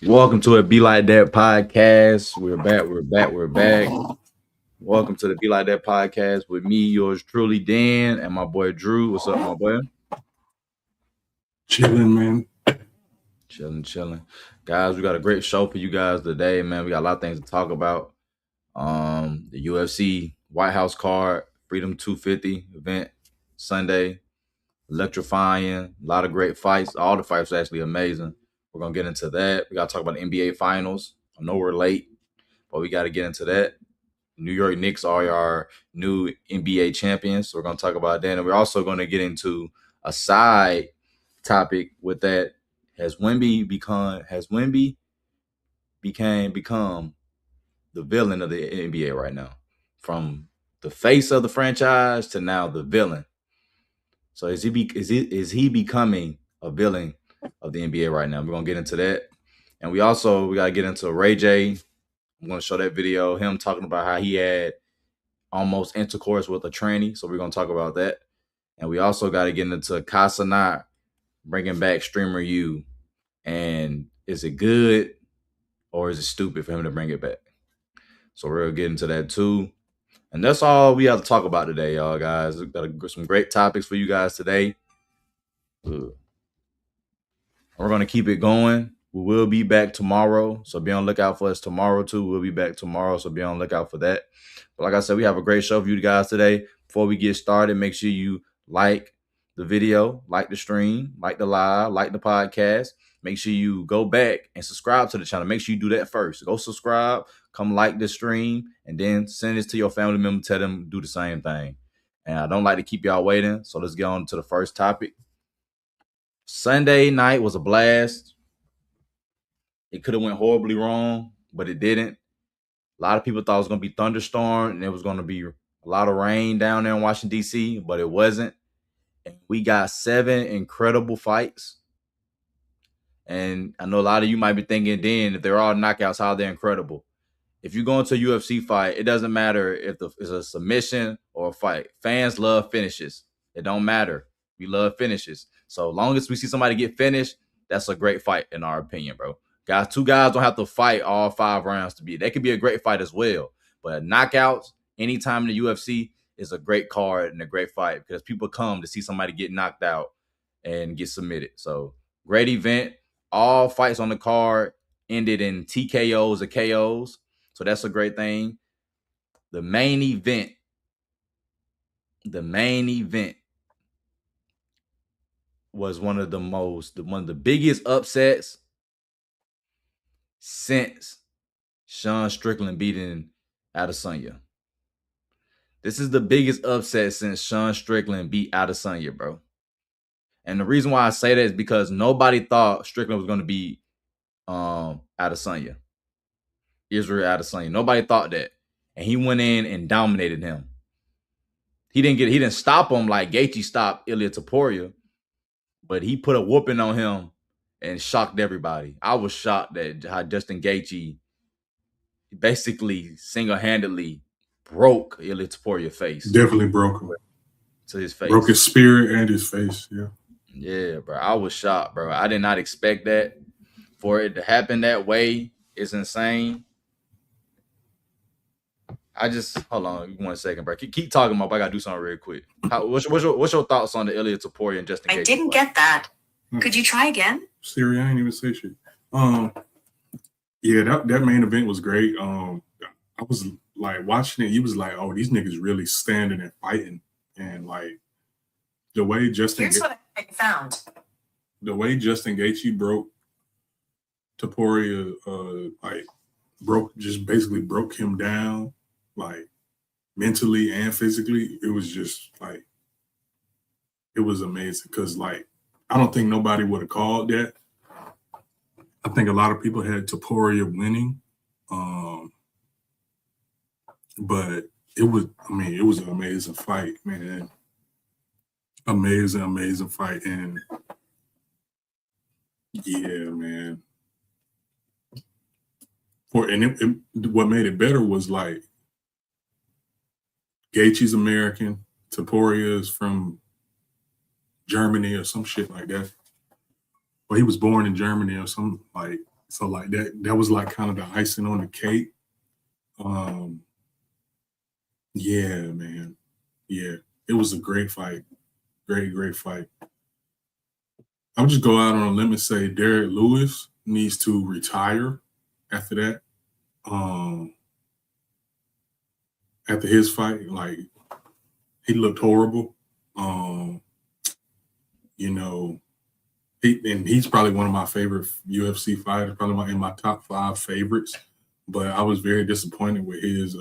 Welcome to a Be Like That podcast. We're back. Welcome to the Be Like That podcast with me, yours truly, Dan, and my boy Drew. What's up, my boy? Chilling, man. Chilling. Guys, we got a great show for you guys today, man. We got a lot of things to talk about. The UFC White House card, Freedom 250 event Sunday, electrifying, a lot of great fights. All the fights are actually amazing. We're gonna get into that. We gotta talk about the NBA finals. I know we're late, but we got to get into that. New York Knicks are our new NBA champions. So we're going to talk about that. And we're also going to get into a side topic with that. Has Wemby become the villain of the NBA right now? From the face of the franchise to now the villain. So is he becoming a villain of the NBA right now? We're gonna get into that. And we gotta get into Ray J. I'm gonna show that video, him talking about how he had almost intercourse with a tranny. So we're gonna talk about that, and we also got to get into Casanat bringing back Streamer U, and is it good or is it stupid for him to bring it back? So we're gonna get into that too, and that's all we have to talk about today, y'all guys. We got some great topics for you guys today. We're gonna keep it going. We will be back tomorrow, so be on the lookout for us tomorrow too. We'll be back tomorrow, so be on the lookout for that. But like I said, we have a great show for you guys today. Before we get started, make sure you like the video, like the stream, like the live, like the podcast. Make sure you go back and subscribe to the channel. Make sure you do that first. Go subscribe, come like the stream, and then send this to your family member. Tell them do the same thing. And I don't like to keep y'all waiting, so let's get on to the first topic. Sunday night was a blast. It could have went horribly wrong, but it didn't. A lot of people thought it was going to be thunderstorm and it was going to be a lot of rain down there in Washington, D.C., but it wasn't. And we got 7 incredible fights. And I know a lot of you might be thinking, then, if they're all knockouts, how they're incredible. If you go into a UFC fight, it doesn't matter if it's a submission or a fight. Fans love finishes. It don't matter. We love finishes. So long as we see somebody get finished, that's a great fight in our opinion, bro. Guys, 2 guys don't have to fight all 5 rounds to be. That could be a great fight as well. But knockouts, anytime in the UFC, is a great card and a great fight because people come to see somebody get knocked out and get submitted. So great event. All fights on the card ended in TKOs or KOs. So that's a great thing. The main event was one of the biggest upsets since Sean Strickland beating Adesanya. This is the biggest upset since Sean Strickland beat Adesanya, bro. And the reason why I say that is because nobody thought Strickland was going to beat Adesanya. Israel Adesanya. Nobody thought that. And he went in and dominated him. He didn't stop him like Gaethje stopped Ilia Topuria, but he put a whooping on him and shocked everybody. I was shocked at how Justin Gaethje basically single-handedly broke Ilia Topuria's face. Definitely broke him. To his face. Broke his spirit and his face. Yeah. Yeah, bro. I was shocked, bro. I did not expect that. For it to happen that way is insane. I just hold on 1 second, bro. Keep talking about. I gotta do something real quick. What's your thoughts on the Ilia Topuria and Justin Gaethje? I didn't get that. Could you try again? Siri, I ain't even say shit. Yeah, that main event was great. I was like watching it. You was like, oh, these niggas really standing and fighting, and like the way Justin. Here's what I found. The way Justin Gaethje broke Topuria, basically broke him down, like mentally and physically. It was just like, it was amazing because like I don't think nobody would have called that. I think a lot of people had Topuria winning, but it was an amazing fight, man. Amazing fight, and yeah, man. What made it better was like Gaethje's American, Topuria is from Germany or some shit like that. Well, he was born in Germany or some like So like that was like kind of the icing on the cake. Yeah, man. Yeah, it was a great fight. Great fight. I'll just go out on a limb and say Derek Lewis needs to retire after that. Um, After his fight, like he looked horrible. Um, you know, he's probably one of my favorite UFC fighters, probably in my top 5 favorites. But I was very disappointed with his.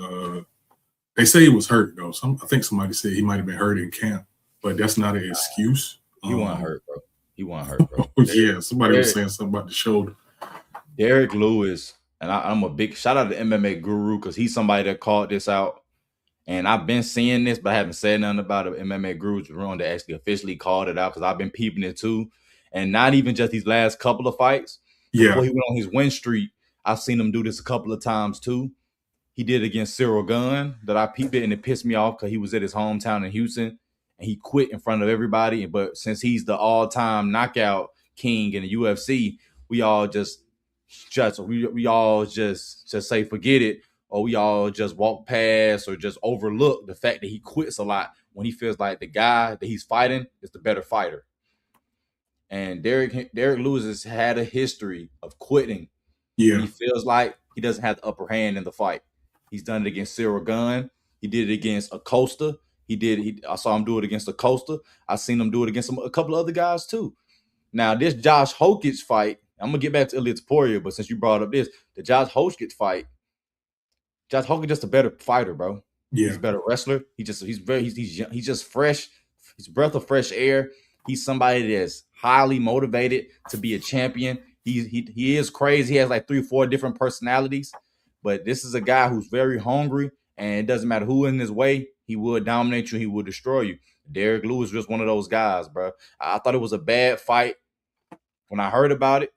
They say he was hurt though. I think somebody said he might have been hurt in camp, but that's not an excuse. He wasn't hurt, bro. He wasn't hurt, bro. Yeah, somebody was saying something about the shoulder. Derek Lewis, and I'm a big shout out to MMA Guru because he's somebody that called this out. And I've been seeing this, but I haven't said nothing about it. MMA Guru's wrong to actually officially called it out because I've been peeping it too. And not even just these last couple of fights. Yeah. Before he went on his win streak, I've seen him do this a couple of times too. He did it against Cyril Gunn that I peeped it, and it pissed me off because he was at his hometown in Houston and he quit in front of everybody. But since he's the all-time knockout king in the UFC, we all just say forget it, or we all just walk past or just overlook the fact that he quits a lot when he feels like the guy that he's fighting is the better fighter. And Derek Lewis has had a history of quitting. Yeah. He feels like he doesn't have the upper hand in the fight. He's done it against Cyril Gunn. He did it against Acosta. I saw him do it against Acosta. I seen him do it against a couple of other guys too. Now, this Josh Hokich fight, I'm gonna get back to Ilia Topuria, but since you brought up the Josh Hokich fight, Josh Hokich just a better fighter, bro. Yeah. He's a better wrestler. He's just fresh. He's a breath of fresh air. He's somebody that's highly motivated to be a champion. He is crazy. He has like 3 or 4 different personalities, but this is a guy who's very hungry, and it doesn't matter who in his way, he will dominate you. He will destroy you. Derek Lewis was one of those guys, bro. I thought it was a bad fight when I heard about it.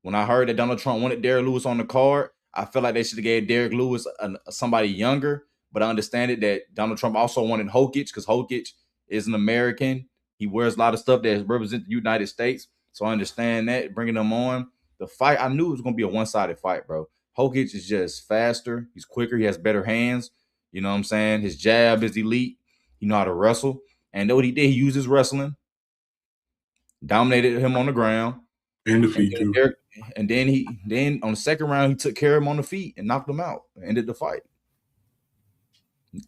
When I heard that Donald Trump wanted Derek Lewis on the card, I felt like they should have gave Derek Lewis somebody younger. But I understand it that Donald Trump also wanted Hokich because Hokich is an American. He wears a lot of stuff that represents the United States. So I understand that, bringing them on. The fight, I knew it was going to be a one-sided fight, bro. Hokich is just faster. He's quicker. He has better hands. You know what I'm saying? His jab is elite. He know how to wrestle. And what he did, he used his wrestling, dominated him on the ground. And the feet too. And then on the second round, he took care of him on the feet and knocked him out. Ended the fight.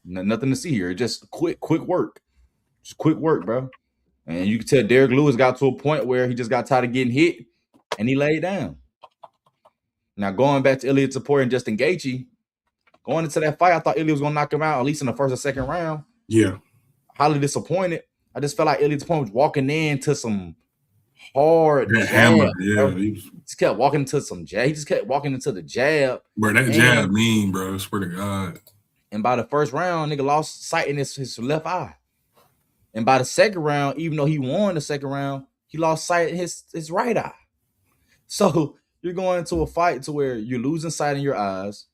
Nothing to see here. Just quick work. Just quick work, bro. And you can tell Derek Lewis got to a point where he just got tired of getting hit and he laid down. Now, going back to Ilia Topuria and Justin Gaethje, going into that fight, I thought Ilia was going to knock him out, at least in the first or second round. Yeah. Highly disappointed. I just felt like Ilia Topuria was walking into some hard hammer. Yeah. He just kept walking into some jab. He just kept walking into the jab. Bro, that jab mean, bro. I swear to God. And by the first round, nigga lost sight in his left eye. And by the second round, even though he won the second round, he lost sight in his right eye. So you're going into a fight to where you're losing sight in your eyes.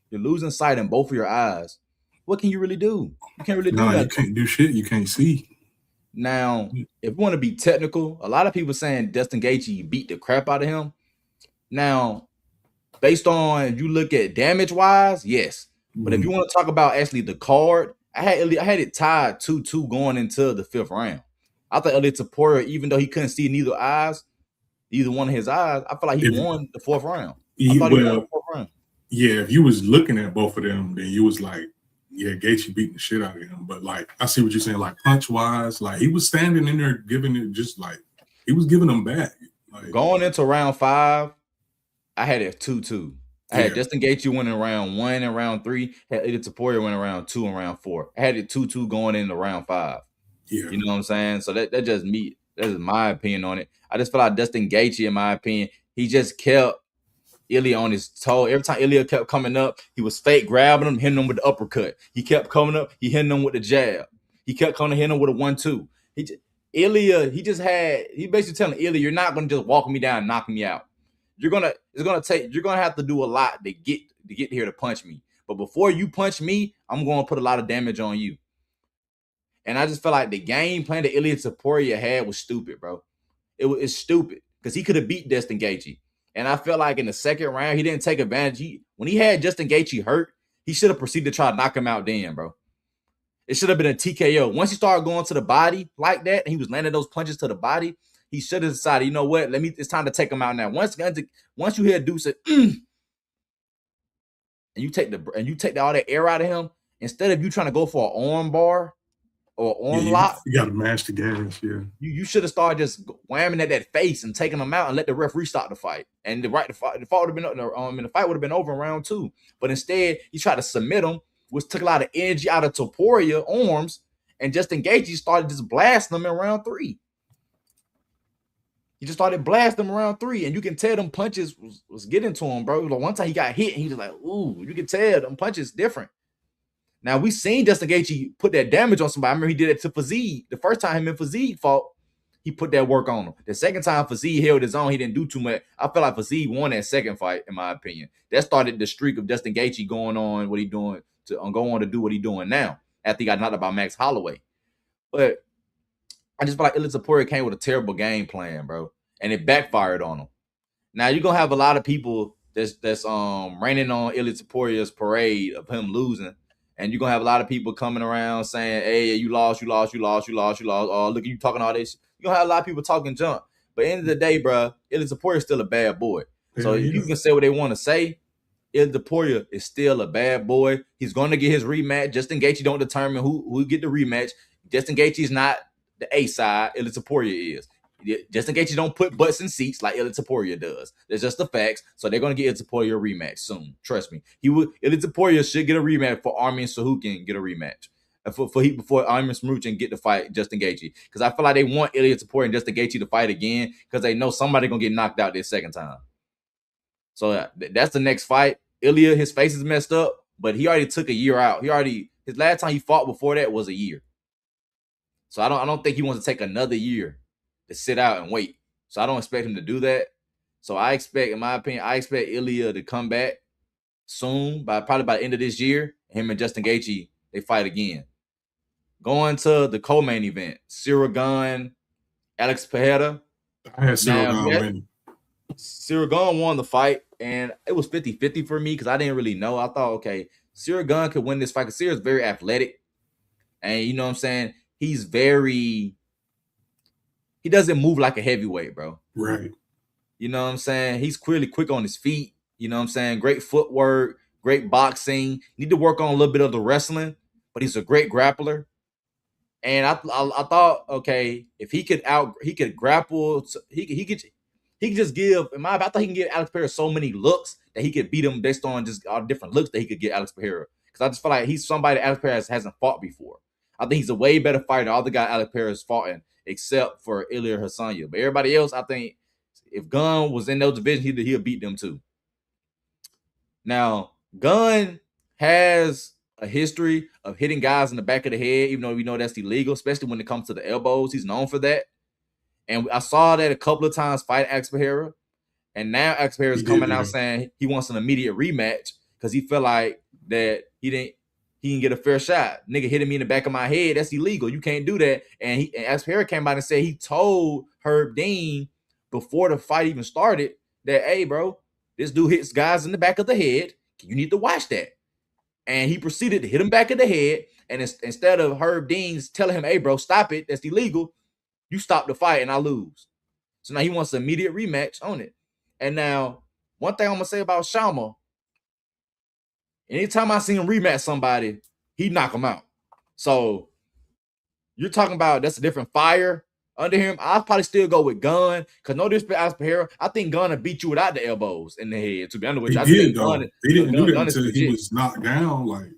You're losing sight in both of your eyes. What can you really do? You can't really do nothing. You can't do shit. You can't see. Now, if you want to be technical, a lot of people saying Justin Gaethje beat the crap out of him. Now, based on you look at damage-wise, yes. But if you want to talk about actually the card, I had it tied 2-2 going into the 5th round. I thought Ilia Topuria, even though he couldn't see either one of his eyes, I feel like he won the 4th round. I thought he won the 4th round. Yeah, if you was looking at both of them, then you was like, yeah, Gaethje beating the shit out of him. But like, I see what you're saying. Like punch wise, like he was standing in there giving it, just like he was giving them back. Like, going into round 5, I had it 2-2. I had Justin Gaethje winning round 1 and round 3. Had Ilia Topuria winning round 2 and round 4. I had it 2-2 going into round 5. Yeah, you know what I'm saying. So that just me. That is my opinion on it. I just feel like Justin Gaethje, in my opinion, he just kept Ilia on his toe. Every time Ilia kept coming up, he was fake grabbing him, hitting him with the uppercut. He kept coming up, he hitting him with the jab. He kept coming hitting him with a 1-2. Ilia basically telling Ilia, you're not gonna just walk me down and knock me out. You're gonna have to do a lot to get here to punch me. But before you punch me, I'm gonna put a lot of damage on you. And I just felt like the game plan that Ilia Topuria had was stupid, bro. It's stupid because he could have beat Justin Gaethje. And I felt like in the second round, he didn't take advantage. When he had Justin Gaethje hurt, he should have proceeded to try to knock him out then, bro. It should have been a TKO. Once he started going to the body like that, and he was landing those punches to the body, he should have decided, you know what? It's time to take him out now. Once you hear Deuce say, and you take all that air out of him, instead of you trying to go for an arm bar or arm lock, you got to mash the gas. Yeah, you should have started just whamming at that face and taking him out and let the ref restart the fight. And the fight would have been the fight would have been over in round 2. But instead, he tried to submit him, which took a lot of energy out of Topuria arms, and Justin Gaethje started just blasting him in round 3. He just started blasting him around 3, and you can tell them punches was getting to him, bro. Like one time he got hit, and he was like, ooh, you can tell them punches different. Now, we seen Justin Gaethje put that damage on somebody. I remember he did it to Fazid. The first time him and Fazid fought, he put that work on him. The second time Fazid held his own, he didn't do too much. I feel like Fazid won that second fight, in my opinion. That started the streak of Justin Gaethje going on what he doing to go on to do what he doing now after he got knocked out by Max Holloway. But I just feel like Ilia Topuria came with a terrible game plan, bro, and it backfired on him. Now you're gonna have a lot of people that's raining on Ilia Topuria's parade of him losing. And you're going to have a lot of people coming around saying, hey, you lost. Oh, look at you talking all this. You're going to have a lot of people talking junk. But at the end of the day, bro, Ilia Topuria is still a bad boy. So if you can say what they want to say, Ilia Topuria is still a bad boy. He's going to get his rematch. Justin Gaethje don't determine who get the rematch. Justin Gaethje is not the A side. Ilia Topuria is. Justin Gaethje don't put butts in seats like Ilia Topuria does. That's just the facts. So they're going to get Ilia Topuria a rematch soon. Trust me. Ilia Topuria should get a rematch for Armin Sahukin get a rematch. Before Armin Sahukin get to fight Justin Gaethje. Because I feel like they want Ilia Topuria and Justin Gaethje to fight again because they know somebody going to get knocked out this second time. So that's the next fight. Ilia, his face is messed up, but he already took a year out. His last time he fought before that was a year. So I don't think he wants to take another year to sit out and wait. So I don't expect him to do that. So I expect, in my opinion, Ilia to come back soon, probably by the end of this year. Him and Justin Gaethje, they fight again. Going to the co-main event, Ciryl Gane, Alex Pereira. I had Ciryl Gane winning. Ciryl Gane won the fight, and it was 50-50 for me because I didn't really know. I thought, okay, Ciryl Gane could win this fight because Cyryl's very athletic. And you know what I'm saying? He doesn't move like a heavyweight, bro. Right. You know what I'm saying? He's clearly quick on his feet. You know what I'm saying? Great footwork, great boxing. Need to work on a little bit of the wrestling, but he's a great grappler. And I thought, okay, if he could grapple, he could just give. I thought he can give Alex Pereira so many looks that he could beat him based on just all different looks that he could get Alex Pereira. Because I just feel like he's somebody that Alex Pereira hasn't fought before. I think he's a way better fighter than all the guys Alex Pereira has fought in, except for Ilir Hasanya. But everybody else, I think, if Gunn was in those divisions, he'll beat them too. Now, Gunn has a history of hitting guys in the back of the head, even though we know that's illegal, especially when it comes to the elbows. He's known for that. And I saw that a couple of times fighting Alex Pereira. And now Alex Pereira is coming out saying he wants an immediate rematch because he felt like that he can get a fair shot. Nigga hitting me in the back of my head, that's illegal. You can't do that. And Alex Pereira came out and said he told Herb Dean before the fight even started that, hey, bro, this dude hits guys in the back of the head. You need to watch that. And he proceeded to hit him back of the head. And instead of Herb Dean's telling him, hey, bro, stop it, that's illegal, you stop the fight and I lose. So now he wants an immediate rematch on it. And now, one thing I'm going to say about Shama, anytime I see him rematch somebody, he knock him out. So you're talking about that's a different fire under him. I'll probably still go with Gunn because no disrespect, Alex Pereira. I think Gunn will beat you without the elbows in the head. To be honest with you, he didn't do that until he was knocked down.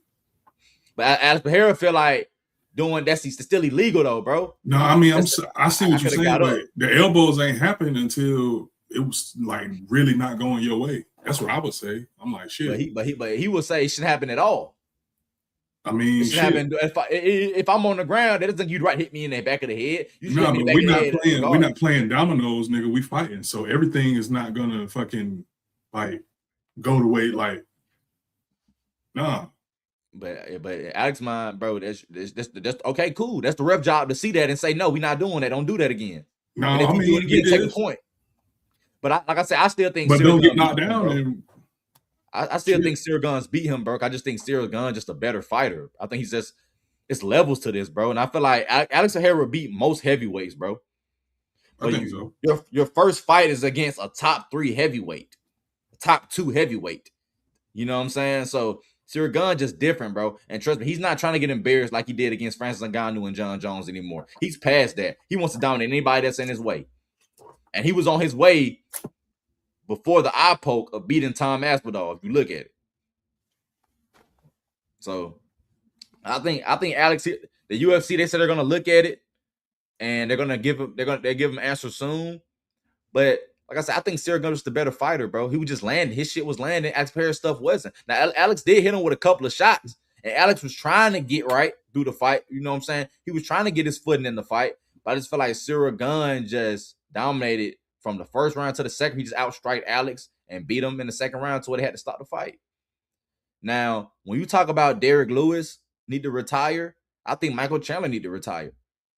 But Alex Pereira feel like doing that's still illegal though, bro. No, I mean I see what you're saying, but the elbows ain't happening until it was like really not going your way. That's what I would say. I'm like shit. But he would say it shouldn't happen at all. I mean, if I'm on the ground, that doesn't you'd hit me in the back of the head. No, but we're not playing dominoes, nigga. We fighting, so everything is not gonna fucking like go the way like nah. But Alex, mind, bro, that's okay, cool. That's the ref job to see that and say no, we're not doing that. Don't do that again. No, I mean, take a point. But like I said, I still think But Cyril don't get Gunn knocked beat him, down bro. and I still shit. think Cyril Gunn's beat him, bro. I just think Cyril Gunn just a better fighter. I think it's levels to this, bro. And I feel like Alex O'Hara beat most heavyweights, bro. I But think so. your first fight is against a top 3 heavyweight, top 2 heavyweight. You know what I'm saying? So Cyril Gunn just different, bro. And trust me, he's not trying to get embarrassed like he did against Francis Ngannou and John Jones anymore. He's past that. He wants to dominate anybody that's in his way. And he was on his way before the eye poke of beating Tom Aspinall, if you look at it. So I think Alex, the UFC, they said they're gonna look at it and they're gonna give him answers soon. But like I said, I think Cyril Gunn was the better fighter, bro. He was just landing. His shit was landing. Alex Perez stuff wasn't. Now Alex did hit him with a couple of shots, and Alex was trying to get right through the fight. You know what I'm saying? He was trying to get his footing in the fight. But I just feel like Cyril Gunn just dominated from the first round to the second. He just outstriked Alex and beat him in the second round to where they had to stop the fight. Now, when you talk about Derek Lewis need to retire, I think Michael Chandler need to retire.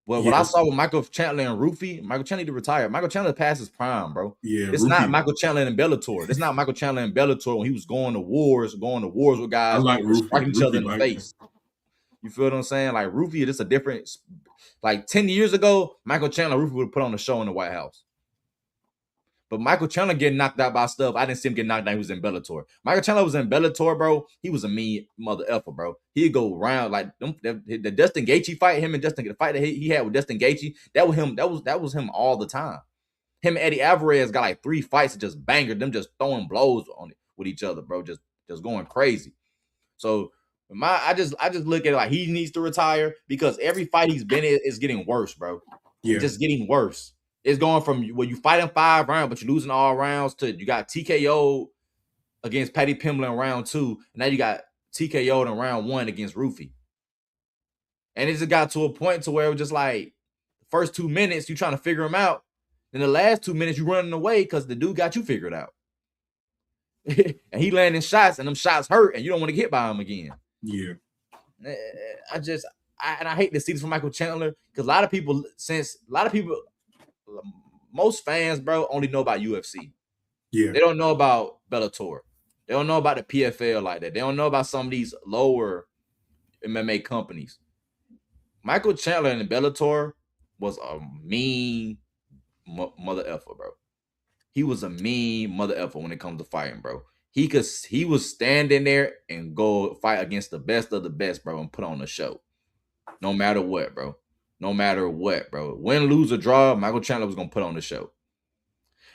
Well, what I Yes. saw with Michael Chandler and Rufy, Michael Chandler need to retire. Michael Chandler passed his prime, bro. Yeah, It's not Rufy. Michael Chandler in Bellator. It's not Michael Chandler in Bellator when he was going to wars with I guys like and Rufy. striking each other in the Like face. You feel what I'm saying? Like Rufy, it's a different. Like 10 years ago, Michael Chandler, Rufy would have put on a show in the White House. But Michael Chandler getting knocked out by stuff. I didn't see him get knocked out. He was in Bellator. Michael Chandler was in Bellator, bro. He was a mean mother effer, bro. He'd go around like the Dustin Gaethje fight. Him and Justin, the fight that he had with Dustin Gaethje. That was him. That was him all the time. Him and Eddie Alvarez got like 3 fights that just bangered them, just throwing blows on it with each other, bro. Just going crazy. So I just look at it like he needs to retire because every fight he's been in is getting worse, bro. yeah, It's just getting worse. It's going from where you fighting 5 rounds, but you're losing all rounds to you got TKO against Paddy Pimblett in round 2, and now you got TKO'd in round 1 against Rufy. And it just got to a point to where it was just like the first 2 minutes you trying to figure him out, then the last 2 minutes you running away because the dude got you figured out. And he landing shots, and them shots hurt, and you don't want to get hit by him again. Yeah. I hate to see this from Michael Chandler because a lot of people, most fans, bro, only know about UFC. Yeah. They don't know about Bellator. They don't know about the PFL like that. They don't know about some of these lower MMA companies. Michael Chandler in Bellator was a mean mother effer, bro. He was a mean mother effer when it comes to fighting, bro. He was standing there and go fight against the best of the best, bro, and put on a show. No matter what, bro. No matter what, bro. Win, lose, or draw, Michael Chandler was gonna put on the show.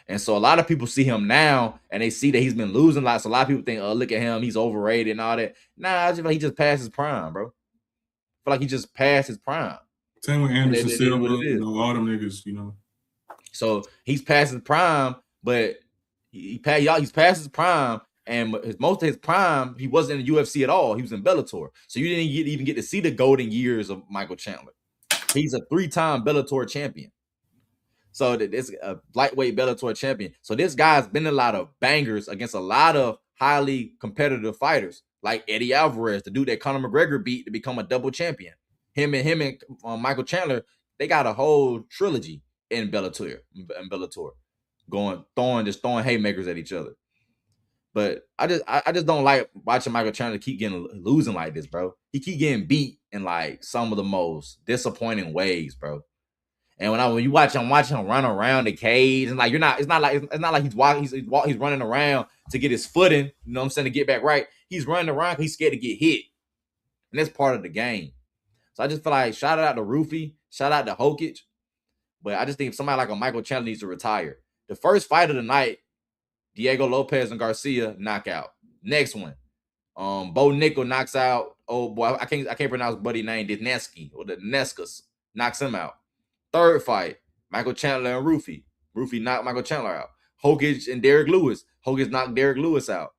And so a lot of people see him now and they see that he's been losing lots. So a lot of people think, oh, look at him, he's overrated and all that. Nah, I just feel like he just passed his prime, bro. I feel like he just passed his prime. Same with Anderson Silva, all them niggas, So he's past his prime, but he's past his prime, and most of his prime, he wasn't in the UFC at all. He was in Bellator. So you didn't even get to see the golden years of Michael Chandler. He's a 3-time Bellator champion. So it's a lightweight Bellator champion. So this guy's been in a lot of bangers against a lot of highly competitive fighters, like Eddie Alvarez, the dude that Conor McGregor beat to become a double champion. Him and Michael Chandler, they got a whole trilogy in Bellator, throwing haymakers at each other. But I just don't like watching Michael Chandler keep losing like this, bro. He keep getting beat in like some of the most disappointing ways, bro. And when you watch him run around the cage, and like it's not like he's running around to get his footing, you know what I'm saying, to get back right. He's running around because he's scared to get hit. And that's part of the game. So I just feel like shout out to Rufy, shout out to Jokic. But I just think somebody like a Michael Chandler needs to retire. The first fight of the night, Diego Lopez and Garcia knockout. Next one, Bo Nickel knocks out. Oh boy, I can't pronounce buddy name. Dineski or the Nescas knocks him out. Third fight, Michael Chandler and Rufy. Rufy knocked Michael Chandler out. Jokic and Derek Lewis. Jokic knocked Derek Lewis out.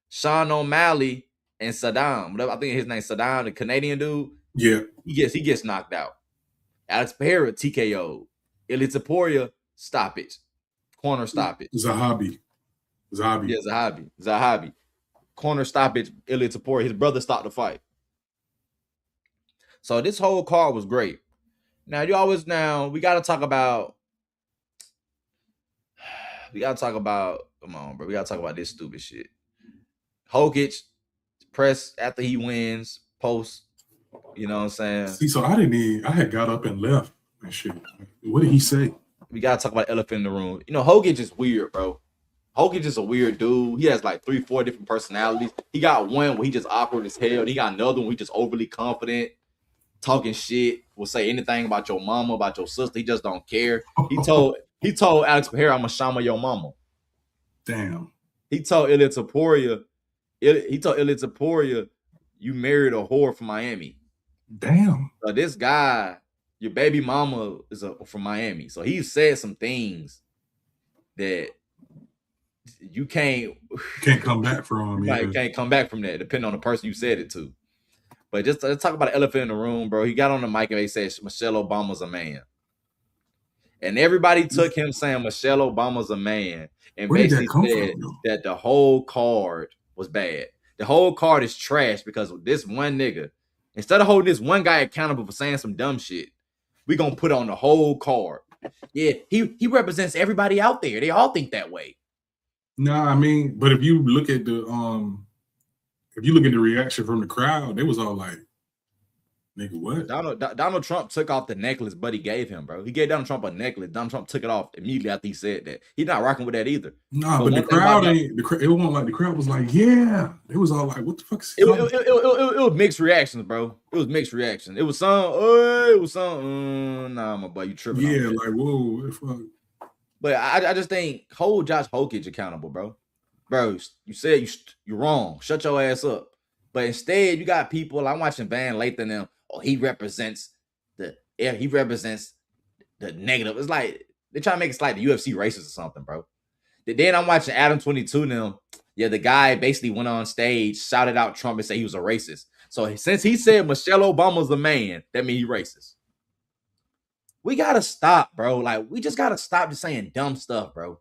Sean O'Malley and Saddam. I think his name's Saddam, the Canadian dude. Yeah. He gets knocked out. Alex Pereira, TKO. Ilia Topuria, stoppage. Corner stoppage. Zahabi. Yeah, Zahabi. Corner stoppage, Ilia Topuria. His brother stopped the fight. So this whole card was great. Now we got to talk about We gotta talk about. Come on, bro. We gotta talk about this stupid shit. Jokic press after he wins, post. You know what I'm saying? See, so I had got up and left and shit. What did he say? We gotta talk about elephant in the room. You know, Jokic is weird, bro. Jokic is a weird dude. He has like 3-4 different personalities. He got one where he just awkward as hell. He got another one where he just overly confident, talking shit, will say anything about your mama, about your sister. He just don't care. He told Alex Pereira, "I'm gonna shama your mama." Damn. He told Ilya Taporia, "You married a whore from Miami." Damn. So this guy, your baby mama is from Miami. So he said some things that you can't come back from. You can't come back from that, depending on the person you said it to. But just let's talk about the elephant in the room, bro. He got on the mic and they said Michelle Obama's a man. And everybody took him saying Michelle Obama's a man and Where did that basically come said from, that the whole card was bad. The whole card is trash because this one nigga, instead of holding this one guy accountable for saying some dumb shit, we gonna put on the whole card. Yeah, he represents everybody out there. They all think that way. Nah, I mean, but if you look at the reaction from the crowd, they was all like, "Nigga, what?" Donald Trump took off the necklace Buddy gave him, bro. He gave Donald Trump a necklace. Donald Trump took it off immediately after he said that. He's not rocking with that either. Nah, but the crowd ain't. It wasn't like the crowd was like, "Yeah." It was all like, "What the fuck is he?" It was mixed reactions, bro. It was mixed reactions. It was some, nah, my boy, you tripping. Yeah, like, whoa, what the fuck? But I just think hold Josh Jokic accountable, bro. Bro, you said you're wrong. Shut your ass up. But instead, you got people. I'm watching Van Lathan and them. Oh, he represents the negative. It's like they try to make it like the UFC racist or something, bro. Then I'm watching Adam 22 now. Yeah, the guy basically went on stage, shouted out Trump and said he was a racist. So since he said Michelle Obama's a man, that means he's racist. We gotta stop, bro. Like, we just gotta stop just saying dumb stuff, bro.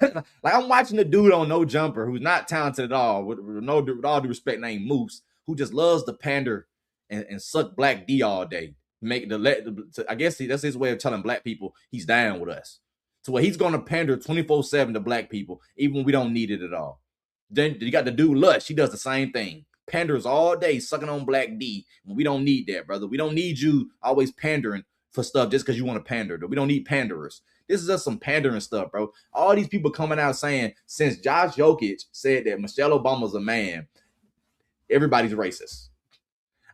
Like, I'm watching the dude on No Jumper who's not talented at all, with all due respect, named Moose, who just loves to pander and suck Black D all day. I guess that's his way of telling Black people he's down with us. So where he's gonna pander 24/7 to Black people, even when we don't need it at all. Then you got the dude Lush. He does the same thing. Panders all day, sucking on Black D. When we don't need that, brother. We don't need you always pandering for stuff just because you want to pander. We don't need panderers. This is just some pandering stuff, bro. All these people coming out saying, since Josh Jokic said that Michelle Obama's a man, everybody's racist.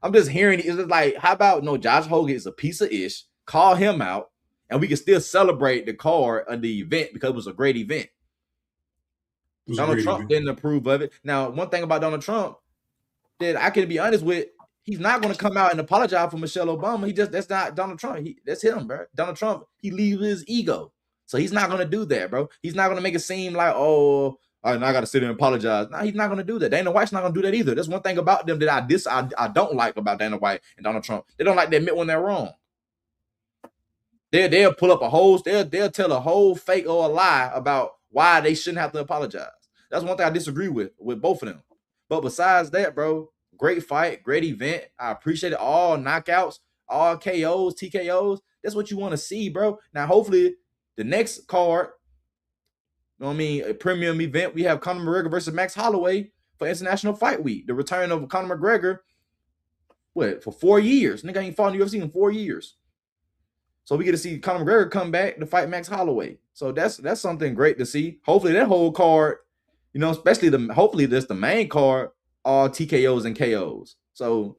I'm just hearing it's just like, how about Josh Jokic is a piece of ish. Call him out, and we can still celebrate the card of the event because it was a great event. Donald Trump didn't approve of it. Now, one thing about Donald Trump that I can be honest with, he's not going to come out and apologize for Michelle Obama. That's not Donald Trump. That's him, bro. Donald Trump, he leaves his ego. So he's not going to do that, bro. He's not going to make it seem like, oh, all right, now I got to sit there and apologize. No, he's not going to do that. Dana White's not going to do that either. That's one thing about them that I don't like about Dana White and Donald Trump. They don't like to admit when they're wrong. They'll pull up they'll tell a whole fake or a lie about why they shouldn't have to apologize. That's one thing I disagree with both of them. But besides that, bro, great fight, great event. I appreciate it. All knockouts, all KOs, TKOs. That's what you want to see, bro. Now, hopefully, the next card, you know what I mean, a premium event, we have Conor McGregor versus Max Holloway for International Fight Week. The return of Conor McGregor, for 4 years? Nigga ain't fought in the UFC in 4 years. So we get to see Conor McGregor come back to fight Max Holloway. So that's something great to see. Hopefully that whole card, especially hopefully that's the main card, all TKOs and KOs. So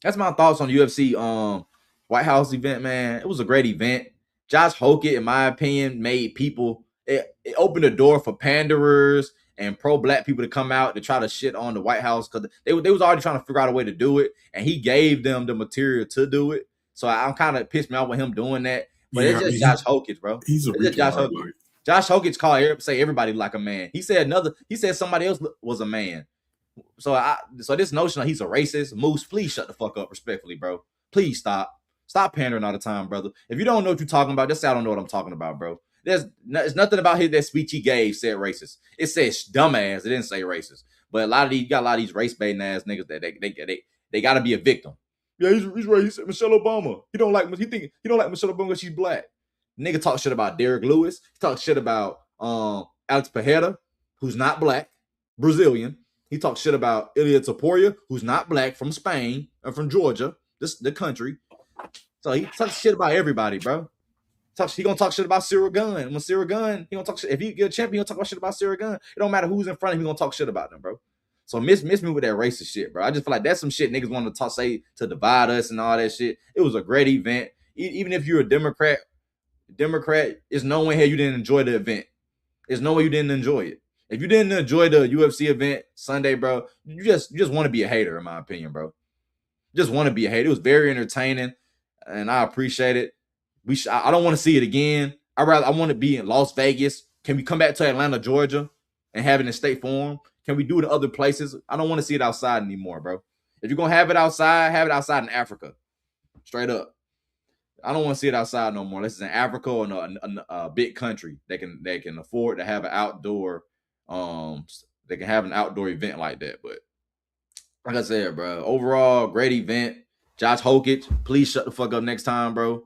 that's my thoughts on the UFC White House event, man. It was a great event. Josh Jokic, in my opinion, made people, it opened the door for panderers and pro-Black people to come out to try to shit on the White House because they was already trying to figure out a way to do it, and he gave them the material to do it. So I'm kind of pissed me off with him doing that. But it's just Josh Jokic, bro. He's a retard. Josh Jokic. Josh Jokic say everybody like a man. He said somebody else was a man. So this notion that he's a racist, Moose, please shut the fuck up respectfully, bro. Please stop. Stop pandering all the time, brother. If you don't know what you're talking about, just say I don't know what I'm talking about, bro. There's nothing about that speech he gave said racist. It says dumbass. It didn't say racist. But you got a lot of these race baiting ass niggas that they got to be a victim. Yeah, he's racist. He said Michelle Obama. He don't like Michelle Obama because she's Black. Nigga talk shit about Derek Lewis. He talk shit about Alex Pereira, who's not black, Brazilian. He talks shit about Ilya Taporia, who's not black, from Spain and from Georgia, the country. So he talks shit about everybody, bro. He gonna talk shit about Cyril Gunn. When Cyril Gunn, he gonna talk shit. If he get a champion, he gonna talk about shit about Cyril Gunn. It don't matter who's in front of him, he gonna talk shit about them, bro. So miss me with that racist shit, bro. I just feel like that's some shit niggas want to say to divide us and all that shit. It was a great event. Even if you're a Democrat, there's no way here you didn't enjoy the event. There's no way you didn't enjoy it. If you didn't enjoy the UFC event Sunday, bro, you just want to be a hater, in my opinion, bro. Just want to be a hater. It was very entertaining, and I appreciate it. I don't want to see it again. I want to be in Las Vegas. Can we come back to Atlanta, Georgia, and have it in State Farm? Can we do it in other places? I don't want to see it outside anymore, bro. If you're gonna have it outside in Africa, straight up. I don't want to see it outside no more. Unless it's in Africa or a big country that can afford to have an outdoor, they can have an outdoor event like that. But like I said, bro, overall great event. Josh Hokich, please shut the fuck up next time, bro.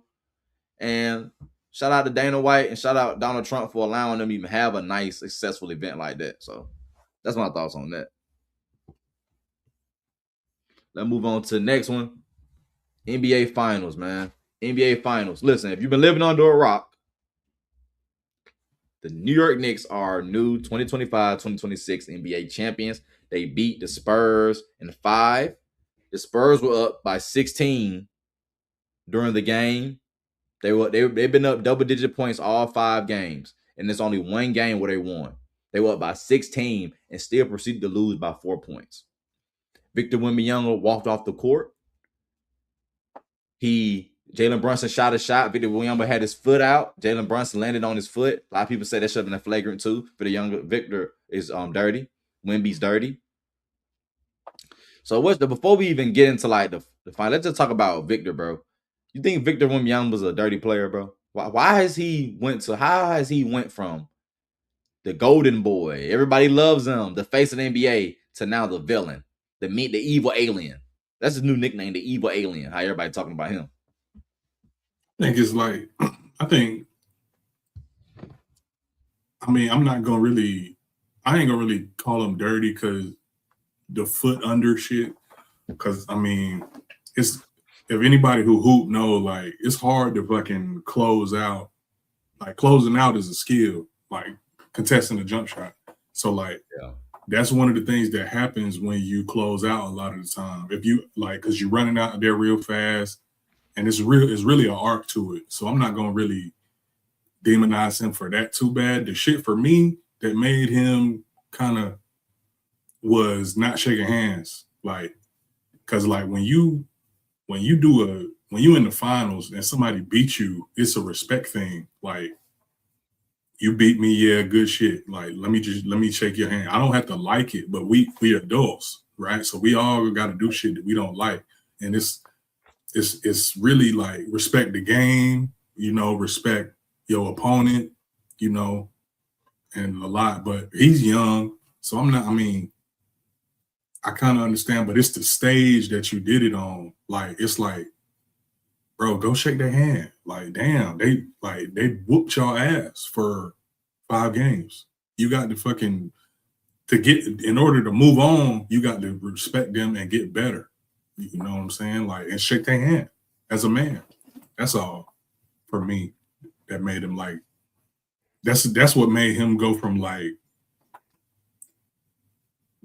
And shout out to Dana White and shout out Donald Trump for allowing them to even have a nice, successful event like that. So that's my thoughts on that. Let's move on to the next one. NBA Finals, man. NBA Finals. Listen, if you've been living under a rock, the New York Knicks are new 2025-2026 NBA champions. They beat the Spurs in 5. The Spurs were up by 16 during the game. They've been up double-digit points all 5 games, and there's only one game where they won. They were up by 16 and still proceeded to lose by 4 points. Victor Wembanyama walked off the court. Jalen Brunson shot a shot. Victor Wembanyama had his foot out. Jalen Brunson landed on his foot. A lot of people say that should have been a flagrant too. For the younger Victor is dirty. Wemby's dirty. So before we even get into like the final, let's just talk about Victor, bro. You think Victor Wembanyama was a dirty player, bro? How has he went from the golden boy, everybody loves him, the face of the NBA, to now the villain, the evil alien? That's his new nickname, the evil alien. How everybody talking about him? I think it's like, I'm not gonna really, I ain't gonna really call him dirty because the foot under shit. Because it's, if anybody who hoop know, like, it's hard to fucking close out. Like, closing out is a skill, like contesting a jump shot. So like, that's one of the things that happens when you close out a lot of the time. If you like, because you're running out there real fast, and it's really an arc to it. So I'm not gonna really demonize him for that too bad. The shit for me that made him kind of was not shaking hands, like, because like when you in the finals and somebody beats you, it's a respect thing. Like, you beat me, yeah, good shit. Like, let me shake your hand. I don't have to like it, but we adults, right? So we all got to do shit that we don't like, and it's really like respect the game, respect your opponent, and a lot. But he's young, so I'm not. I kind of understand, but it's the stage that you did it on. Like, it's like, bro, go shake their hand. Like, damn, they whooped your ass for 5 games. You got to fucking, in order to move on, you got to respect them and get better. You know what I'm saying? Like, and shake their hand as a man. That's all for me that made him like, that's what made him go from like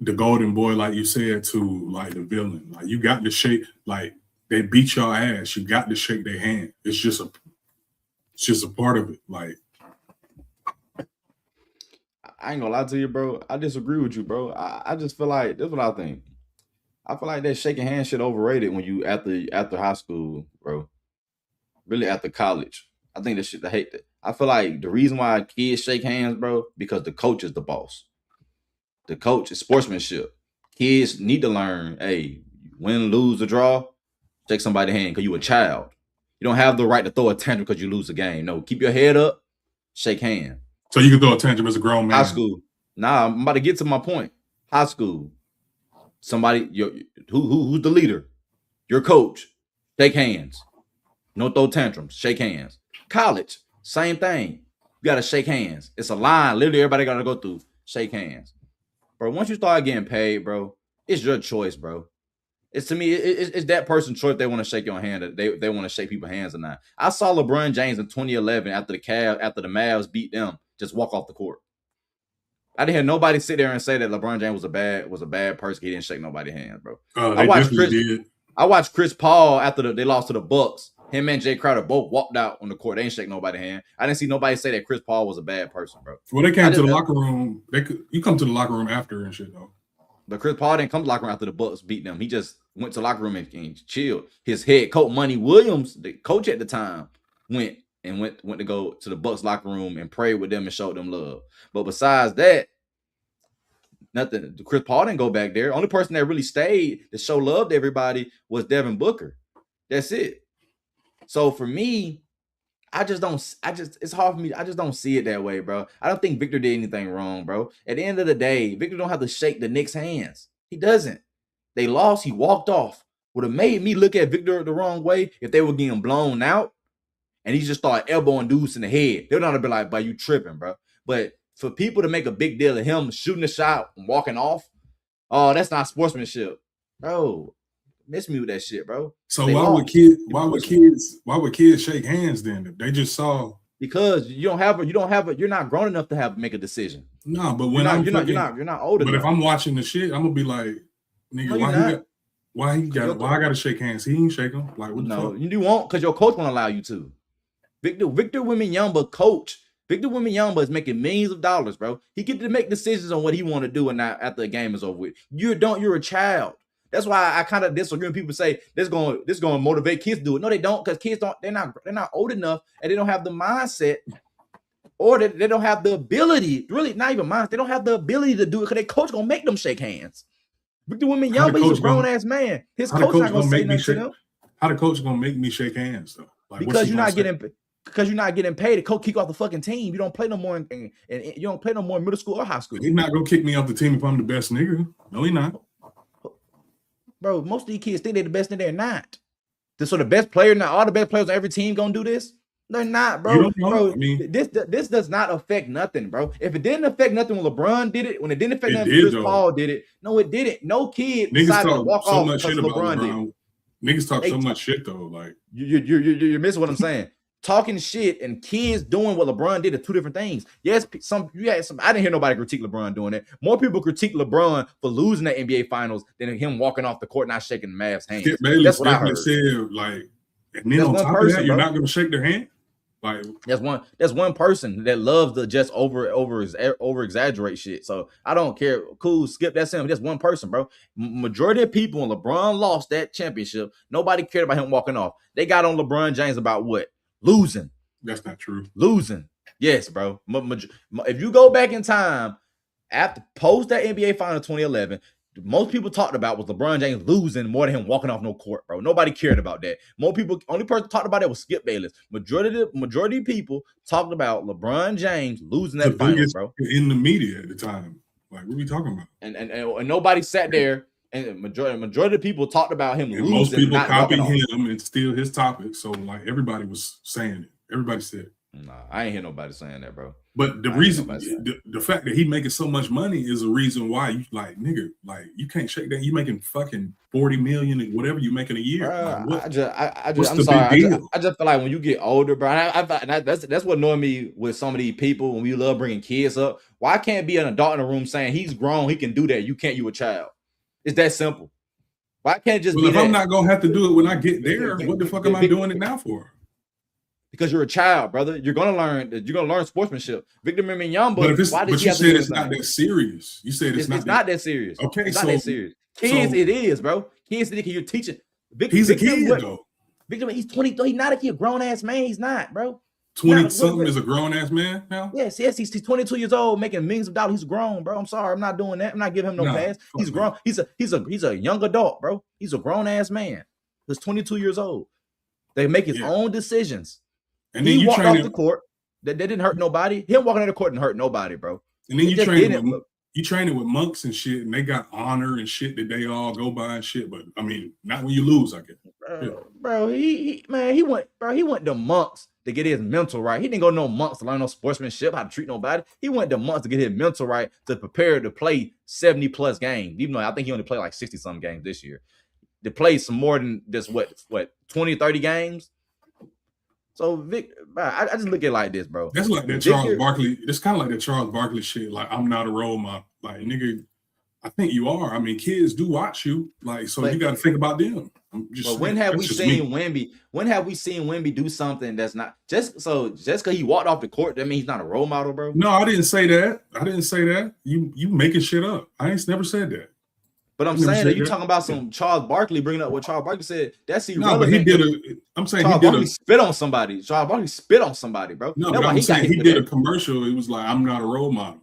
the golden boy, like you said, to like the villain. Like, you got to shake, like, they beat your ass, you got to shake their hand. It's just a part of it. Like, I ain't gonna lie to you, bro. I disagree with you, bro. I just feel like this is what I think. I feel like that shaking hands shit overrated when you after high school, bro. Really after college. I think that shit, I hate that. I feel like the reason why kids shake hands, bro, because the coach is the boss. The coach is sportsmanship. Kids need to learn, hey, win, lose, or draw, shake somebody's hand because you a child. You don't have the right to throw a tantrum because you lose a game. No, keep your head up, shake hand. So you can throw a tantrum as a grown man. High school. Nah, I'm about to get to my point. High school. Somebody, who's the leader? Your coach. Shake hands. No throw tantrums. Shake hands. College, same thing. You got to shake hands. It's a line. Literally, everybody got to go through. Shake hands. Bro, once you start getting paid, bro, it's your choice, bro. It's to me, it's that person's choice. They want to shake your hand. They want to shake people's hands or not. I saw LeBron James in 2011 after the Mavs beat them, just walk off the court. I didn't hear nobody sit there and say that LeBron James was a bad person. He didn't shake nobody's hands, bro. I watched Chris Paul after they lost to the Bucks. Him and Jay Crowder both walked out on the court. They ain't shake nobody's hand. I didn't see nobody say that Chris Paul was a bad person, bro. Well, they came to the locker room. You come to the locker room after and shit, though. But Chris Paul didn't come to the locker room after the Bucks beat them. He just went to the locker room and chilled. His head coach, Money Williams, the coach at the time, went to go to the Bucks locker room and prayed with them and showed them love. But besides that, nothing. Chris Paul didn't go back there. Only person that really stayed to show love to everybody was Devin Booker. That's it. So for me, it's hard for me. I just don't see it that way, bro. I don't think Victor did anything wrong, bro. At the end of the day, Victor don't have to shake the Knicks' hands. He doesn't. They lost. He walked off. Would have made me look at Victor the wrong way if they were getting blown out and he just started elbowing dudes in the head. They would not have been like, "But you tripping, bro." But for people to make a big deal of him shooting a shot and walking off, oh, that's not sportsmanship, bro. Miss me with that shit, bro. So why would kids shake hands then if they just saw? Because you're not grown enough to make a decision. No, but when you're not old enough. But if I'm watching the shit, I'm gonna be like, nigga, why I gotta shake hands? He ain't shake them. Like, what the fuck? You won't, because your coach won't allow you to. Victor Wembanyama coach. Victor Wembanyama is making millions of dollars, bro. He get to make decisions on what he want to do and not after the game is over with. You're a child. That's why I kind of disagree when people say this going to motivate kids to do it. No, they don't, because kids they're not old enough and they don't have the mindset, or they don't have the ability. Really, not even mindset. They don't have the ability to do it because their coach gonna make them shake hands. Victor Wembanyama, he's a grown ass man. His coach not gonna say nothing to them. How the coach gonna make me shake hands though? Like, because you're not getting paid. The coach kick off the fucking team. You don't play no more and you don't play no more in middle school or high school. He's not gonna kick me off the team if I'm the best nigga. No, he not. Bro, most of these kids think they're the best and they're not. So the best player, not all the best players on every team gonna do this? They're not, bro. Bro, I mean, this does not affect nothing, bro. If it didn't affect nothing when LeBron did it, when it didn't affect nothing when Chris Paul did it, no, it didn't. No kid decided to walk off because LeBron did. Niggas talk so much shit though. Like you're missing what I'm saying. Talking shit and kids doing what LeBron did are two different things. Yes, I didn't hear nobody critique LeBron doing it. More people critique LeBron for losing the NBA Finals than him walking off the court not shaking the Mavs' hands. That's what I heard. Said, like, and then on top of that, you're not going to shake their hand. Like that's one person that loves to just over exaggerate shit. So I don't care. Cool, skip that. That's one person, bro. Majority of people when LeBron lost that championship, nobody cared about him walking off. They got on LeBron James about what? Losing. That's not true. Losing. Yes, bro. If you go back in time, after post that NBA Final 2011, most people talked about was LeBron James losing more than him walking off no court, bro. Nobody cared about that. Only person talked about it was Skip Bayless. Majority of people talked about LeBron James losing that finals, bro. In the media at the time. Like, what are we talking about? And nobody sat there. And majority of people talked about him losing. Most people copied him and steal his topic. So like everybody was saying it. Everybody said it. Nah, I ain't hear nobody saying that, bro. But the reason, the fact that he making so much money is a reason why you like, nigga, like you can't shake that. You making fucking 40 million and whatever you making a year. Like, I'm sorry. I just feel like when you get older, bro. That's what annoys me with some of these people when we love bringing kids up. Why can't be an adult in the room saying he's grown, he can do that? You can't. You a child. It's that simple. Why can't it just be if that? I'm not gonna have to do it when I get there, what the fuck am I doing it now for? Because you're a child, brother. You're gonna learn sportsmanship. Victor Wembanyama. But you said it's not that serious. You said it's not that serious. Okay, it's not that serious. Kids, it is, bro. Kids, you're teaching. He's a kid though. Victor, he's 23. He's not a kid, grown ass man. He's not, bro. 20-something is a grown ass man now. Yes. He's 22 years old, making millions of dollars. He's grown, bro. I'm sorry, I'm not doing that. I'm not giving him no pass. He's grown. He's a young adult, bro. He's a grown ass man. He's 22 years old. They make his own decisions. And then he walked off the court. That didn't hurt nobody. Him walking on the court didn't hurt nobody, bro. And then you training with monks and shit, and they got honor and shit that they all go by and shit. But I mean, not when you lose, I guess. Bro, he went to monks to get his mental right. He didn't go no months to learn no sportsmanship, how to treat nobody. He went to months to get his mental right to prepare to play 70 plus games. Even though I think he only played like 60 some games this year. To play some more than just what 20, 30 games. So Vic, I just look at it like this, bro. That's like that Charles Barkley. It's kind of like that Charles Barkley shit. Like, I'm not a role model. Like, nigga, I think you are. I mean, kids do watch you. Like, so you got to think about them. But when have we seen Wemby? When have we seen Wemby do something that's not just because he walked off the court, that means he's not a role model, bro? No, I didn't say that. I didn't say that. You making shit up. I ain't never said that. But I'm saying that you talking about some Charles Barkley bringing up what Charles Barkley said. That's irrelevant. No, but he did I'm saying Charles he did Barkley spit on somebody. Charles Barkley spit on somebody, bro. No, but I'm saying he did a commercial. It was like, I'm not a role model,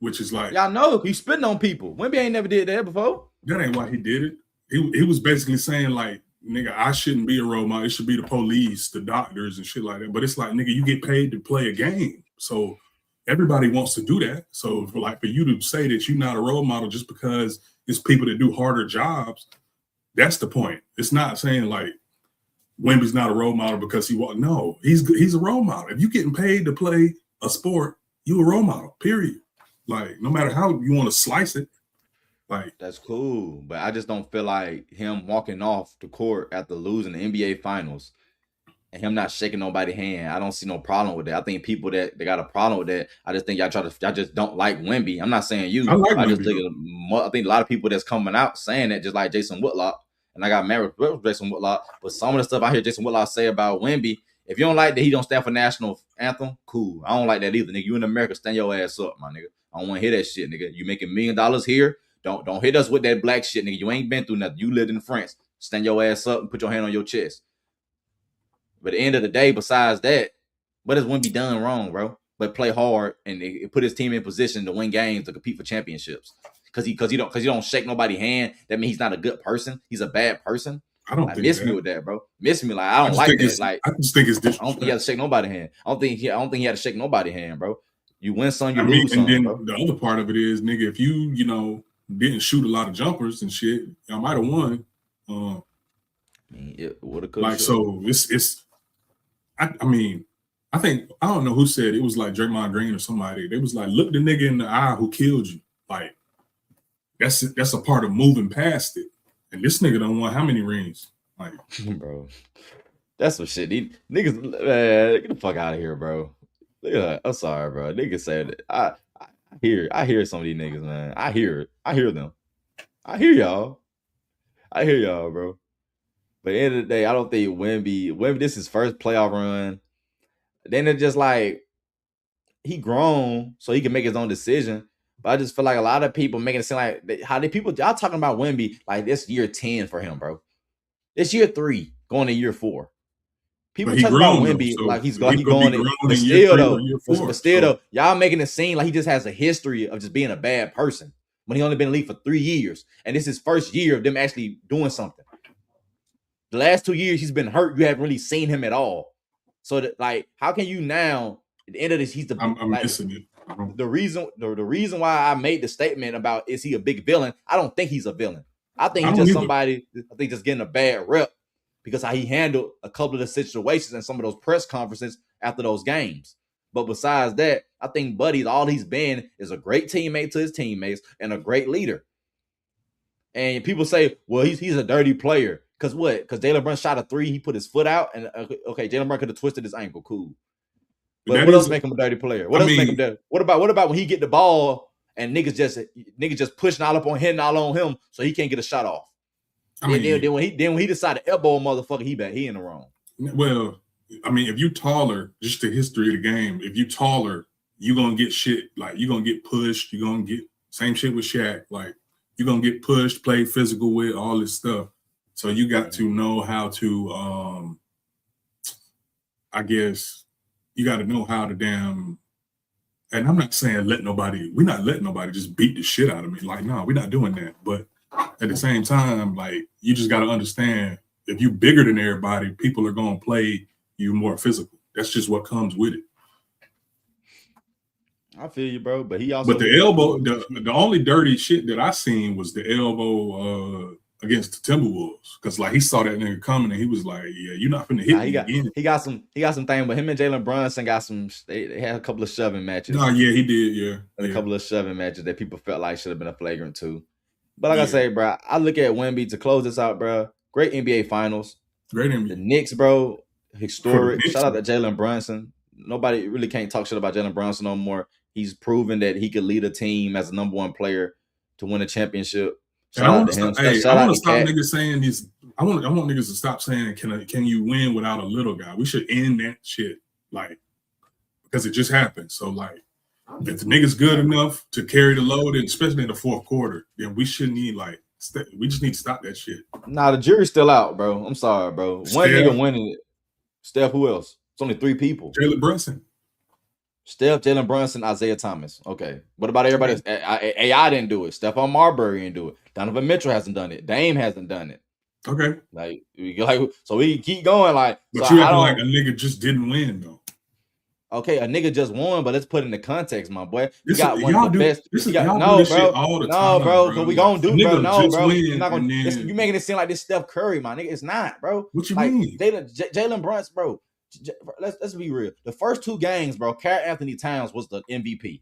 which is like, y'all know he spitting on people. Wemby ain't never did that before. That ain't why he did it. He was basically saying like, nigga, I shouldn't be a role model. It should be the police, the doctors, and shit like that. But it's like, nigga, you get paid to play a game, so everybody wants to do that. So for you to say that you're not a role model just because it's people that do harder jobs, that's the point. It's not saying like Wemby's not a role model because he won't. No, he's a role model. If you're getting paid to play a sport, you a role model, period. Like, no matter how you want to slice it. Like, that's cool. But I just don't feel like him walking off the court after losing the NBA finals and him not shaking nobody's hand. I don't see no problem with that. I think people that they got a problem with that. I just think y'all just don't like Wemby. I'm not saying you. I just think a lot of people that's coming out saying that, just like Jason Whitlock. And I got married with Jason Whitlock. But some of the stuff I hear Jason Whitlock say about Wemby, if you don't like that he don't stand for national anthem, cool. I don't like that either, nigga. You in America, stand your ass up, my nigga. I don't want to hear that shit, nigga. You making $1 million here. Don't hit us with that black shit, nigga. You ain't been through nothing. You lived in France. Stand your ass up and put your hand on your chest. But at the end of the day, besides that, what has Wemby done wrong, bro? But play hard and put his team in position to win games, to compete for championships. Because he don't shake nobody's hand. That means he's not a good person. He's a bad person. I don't think miss me with that, bro. Miss me, like, I don't like that. Like, I just think it's disrespect. I don't think he had to shake nobody's hand. I don't think he had to shake nobody's hand, bro. You win some, you lose some. And then bro. The other part of it is, nigga, if you didn't shoot a lot of jumpers and shit, I might have won. It would have. Like, so it's. I think, I don't know who said it was like Draymond Green or somebody. They was like, look the nigga in the eye who killed you. Like, that's a part of moving past it. And this nigga don't want how many rings? Like, bro, that's some shit. These niggas, man, get the fuck out of here, bro. I'm sorry, bro. Niggas said I hear some of these niggas, man. I hear them. I hear y'all, bro. But at the end of the day, I don't think Wemby, this is his first playoff run. Then it's just like, he grown, so he can make his own decision. But I just feel like a lot of people making it seem like y'all talking about Wemby like this year 10 for him, bro. It's year 3 going to year 4. People talking about Wemby like he's going in, but still though, y'all making it seem like he just has a history of just being a bad person when he only been in the league for 3 years, and this is his first year of them actually doing something. The last 2 years he's been hurt. You haven't really seen him at all. So that, like, how can you now at the end of this? He's the I'm missing it. The reason why I made the statement about is he a big villain? I don't think he's a villain. I think he's just somebody. I think just getting a bad rep because how he handled a couple of the situations and some of those press conferences after those games. But besides that, I think Buddy's all he's been is a great teammate to his teammates and a great leader. And people say, well, he's a dirty player. Because what? Because Jalen Brunson shot a 3, he put his foot out, and okay, Jalen Brunson could have twisted his ankle, cool. But what else make him a dirty player? What else make him dirty? What about when he get the ball and niggas just pushing all up on him, all on him, so he can't get a shot off? Then when he decided to elbow a motherfucker, he in the wrong. Well, I mean, if you taller, just the history of the game, if you taller, you're gonna get shit, like you're gonna get pushed, you're gonna get same shit with Shaq, like you're gonna get pushed, play physical with all this stuff. So you got to know how to, I guess you got to know how to and I'm not saying we're not letting nobody just beat the shit out of me. Like, no, we're not doing that. But at the same time, like, you just got to understand, if you bigger than everybody, people are going to play you more physical. That's just what comes with it. I feel you, bro. But he also. But the elbow, the only dirty shit that I seen was the elbow against the Timberwolves because like he saw that nigga coming and he was like, "Yeah, you're not finna hit me again." He got some thing, but him and Jalen Brunson got some. They had a couple of shoving matches. No, yeah, he did, yeah. And a couple of shoving matches that people felt like should have been a flagrant 2. But like I say, bro, I look at Wemby to close this out, bro. Great NBA Finals. Great NBA. The Knicks, bro, historic. Shout out to Jalen Brunson. Nobody really can't talk shit about Jalen Brunson no more. He's proven that he could lead a team as a number 1 player to win a championship. I want to stop niggas saying these. I want niggas to stop saying, can you win without a little guy? We should end that shit, like, because it just happened. So like, if the nigga's good enough to carry the load, especially in the fourth quarter, then we shouldn't need like. We just need to stop that shit. Nah, the jury's still out, bro. I'm sorry, bro. One nigga winning it. Steph, who else? It's only 3 people. Jalen Brunson. Steph, Jalen Brunson, Isaiah Thomas. Okay. What about everybody else? AI didn't do it. Stephon Marbury didn't do it. Donovan Mitchell hasn't done it. Dame hasn't done it. Okay. Like so we keep going. Like, but so you acting like a nigga just didn't win though. Okay, a nigga just won, but let's put it in the context, my boy. You got one of the best. No, bro. Because we gonna do, bro. No, bro. You're not gonna. You making it seem like this Steph Curry, my nigga. It's not, bro. What you mean? Jalen Brunson, bro. Let's be real. The first 2 games, bro. Karl Anthony Towns was the MVP.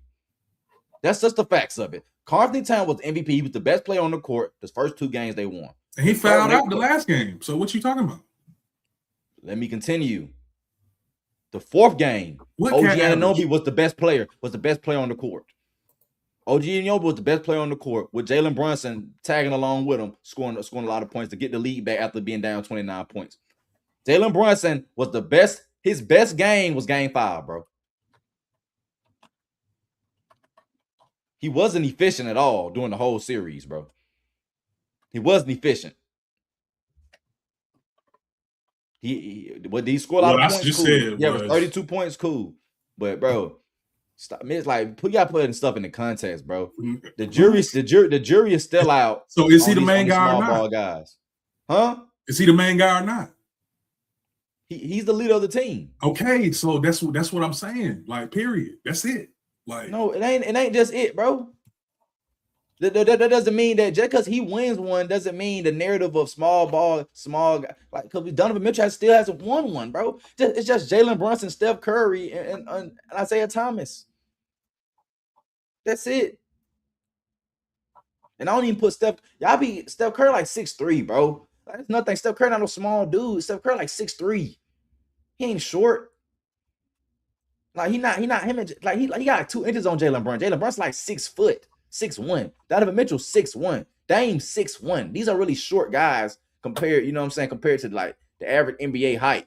That's just the facts of it. Karl Anthony Towns was the MVP. He was the best player on the court. The first 2 games they won. And he fouled out the last game. So what you talking about? Let me continue. The 4th game, OG Anunoby was the best player. Was the best player on the court. OG Anunoby was the best player on the court with Jalen Brunson tagging along with him, scoring a lot of points to get the lead back after being down 29 points. Jalen Brunson was the best. His best game was game 5, bro. He wasn't efficient at all during the whole series, bro. He wasn't efficient. He scored a lot of points. Cool. Yeah, 32 points, cool. But bro, stop. I mean, it's like you gotta put stuff in the context, bro. The jury is still out. So is he the main guy or not? Ball guys, huh? Is he the main guy or not? He's the leader of the team. Okay, so that's what I'm saying. Like, period. That's it. Like, no, it ain't just it, bro. That doesn't mean that just because he wins one doesn't mean the narrative of small guy, like because Donovan Mitchell still hasn't won one, bro. It's just Jalen Brunson, Steph Curry, and Isaiah Thomas. That's it. And I don't even put Steph Curry like 6'3", bro. Like, it's nothing. Steph Curry not no small dude. Steph Curry like 6'3". He ain't short. Like he not him. Like he got 2 inches on Jalen Brunson. Jalen Brunson like 6 foot. 6'1". Donovan Mitchell 6'1". Dame 6'1". These are really short guys compared, you know what I'm saying, compared to like the average NBA height.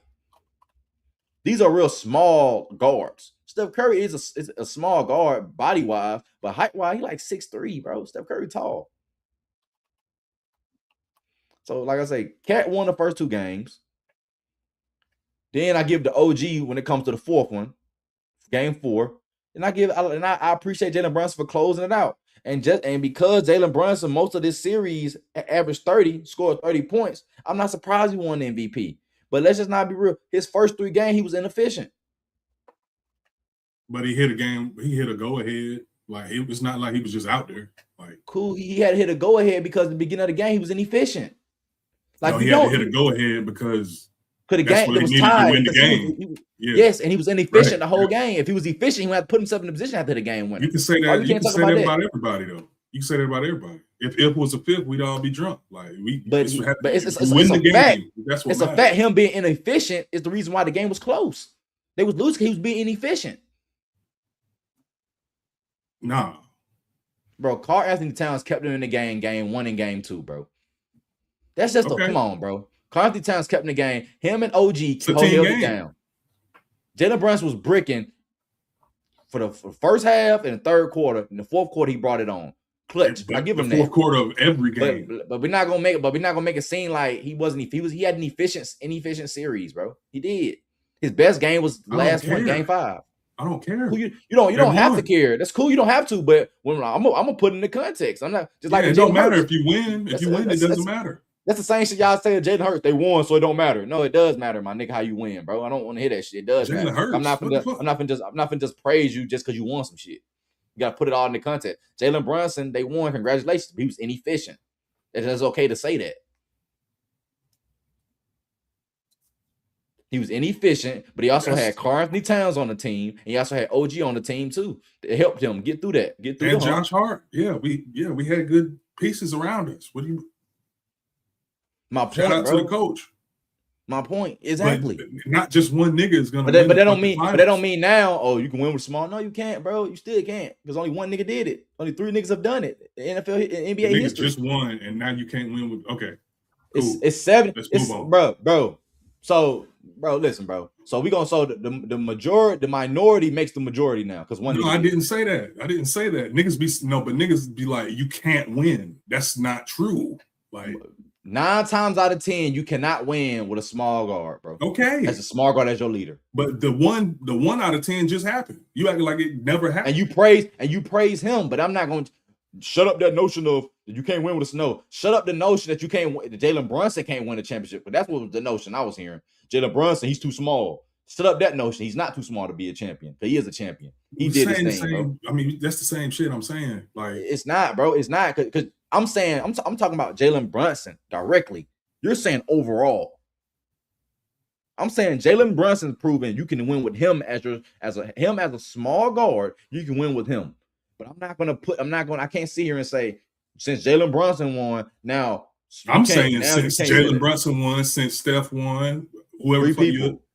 These are real small guards. Steph Curry is a small guard body-wise, but height-wise, he like 6'3", bro. Steph Curry tall. So, like I say, Cat won the first 2 games. Then I give the OG when it comes to the 4th one, game 4. And I appreciate Jalen Brunson for closing it out. And because Jalen Brunson, most of this series averaged 30, scored 30 points, I'm not surprised he won the MVP. But let's just not be real. His first 3 games, he was inefficient. But he hit a go-ahead. Like, it was not like he was just out there. Like, cool, he had to hit a go-ahead because at the beginning of the game, he was inefficient. Like, no, he had to hit a go-ahead because the game it was tied. To win the game. Yes, and he was inefficient the whole game. If he was efficient, he would have to put himself in a position after the game winning. You can say that. You can say that about everybody, though. You can say that about everybody. If it was a 5th, we'd all be drunk. Like it's a fact. That's what it's matters. A fact. Him being inefficient is the reason why the game was close. They was losing. He was being inefficient. Nah, bro. Karl Anthony Towns kept him in the game 1 and game 2, bro. That's just come on, bro. Karl Anthony Towns kept in the game. Him and OG held it down. Jalen Brunson was bricking for the first half and the 3rd quarter. In the 4th quarter, he brought it on. Clutch. I give him the 4th quarter of every game. But we're not gonna make it seem like he wasn't. He had an inefficient series, bro. He did. His best game was the last one, game 5. I don't care. You don't have to care. That's cool. You don't have to. But when I'm gonna put it in the context. I'm not just like it don't matter if you win. If you win, it doesn't matter. That's the same shit y'all say to Jalen Hurts. They won, so it don't matter. No, it does matter, my nigga, how you win, bro. I don't want to hear that shit. It does matter. Hurts. I'm not finna just praise you just because you won some shit. You gotta put it all in the context. Jalen Brunson, they won. Congratulations. He was inefficient. It's okay to say that. He was inefficient, but he also had Karl Anthony Towns on the team, and he also had OG on the team too. It helped him get through that, get through and the hump. Josh Hart. Yeah, we had good pieces around us. What do you? My point, Shout out bro. to the coach. My point, exactly. But not just one nigga is gonna. But that don't mean now. Oh, you can win with small. No, you can't, bro. You still can't because only one nigga did it. Only 3 niggas have done it in NFL, in NBA history. Just one, and now you can't win with. Okay, cool. It's 7. Let's move on, bro. So, bro, listen, bro. So we gonna the minority makes the majority now because one. No, I didn't say that. Niggas be like, you can't win. That's not true. Like 9 times out of 10, you cannot win with a small guard, bro. Okay, as a small guard as your leader. But the one out of 10 just happened. You acting like it never happened. And you praise him, but I'm not going to shut up that notion of you can't win with a snow. Shut up the notion that you can't win. Jalen Brunson can't win a championship, but that's what was the notion I was hearing. Jalen Brunson, he's too small. Shut up that notion. He's not too small to be a champion. But he is a champion. He did his thing, bro. I mean, that's the same shit I'm saying. Like it's not, bro. It's not because I'm saying I'm talking about Jalen Brunson directly. You're saying overall. I'm saying Jalen Brunson's proven you can win with him as a small guard. You can win with him, but I can't sit here and say since Jalen Brunson won. Now I'm saying since Jalen Brunson won, since Steph won, whoever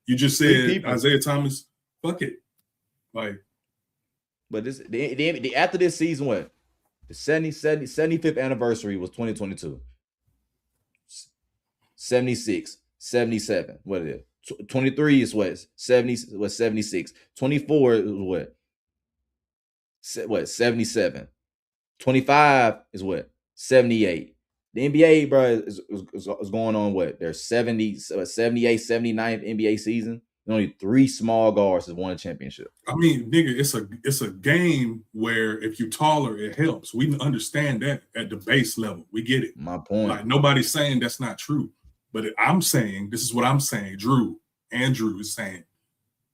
you just said Isaiah Thomas. Fuck it, like. But this the after this season, what the 75th anniversary was 2022. 76, 77. What is it? 23 is what? 70 was 76. 24 is what? 77. 25 is what? 78. The NBA, bro, is going on what? Their 78, 79th NBA season. Only 3 small guards have won a championship. I mean, nigga, it's a game where if you're taller, it helps. We understand that at the base level. We get it. My point. Like nobody's saying that's not true. But I'm saying, this is what I'm saying. Andrew is saying,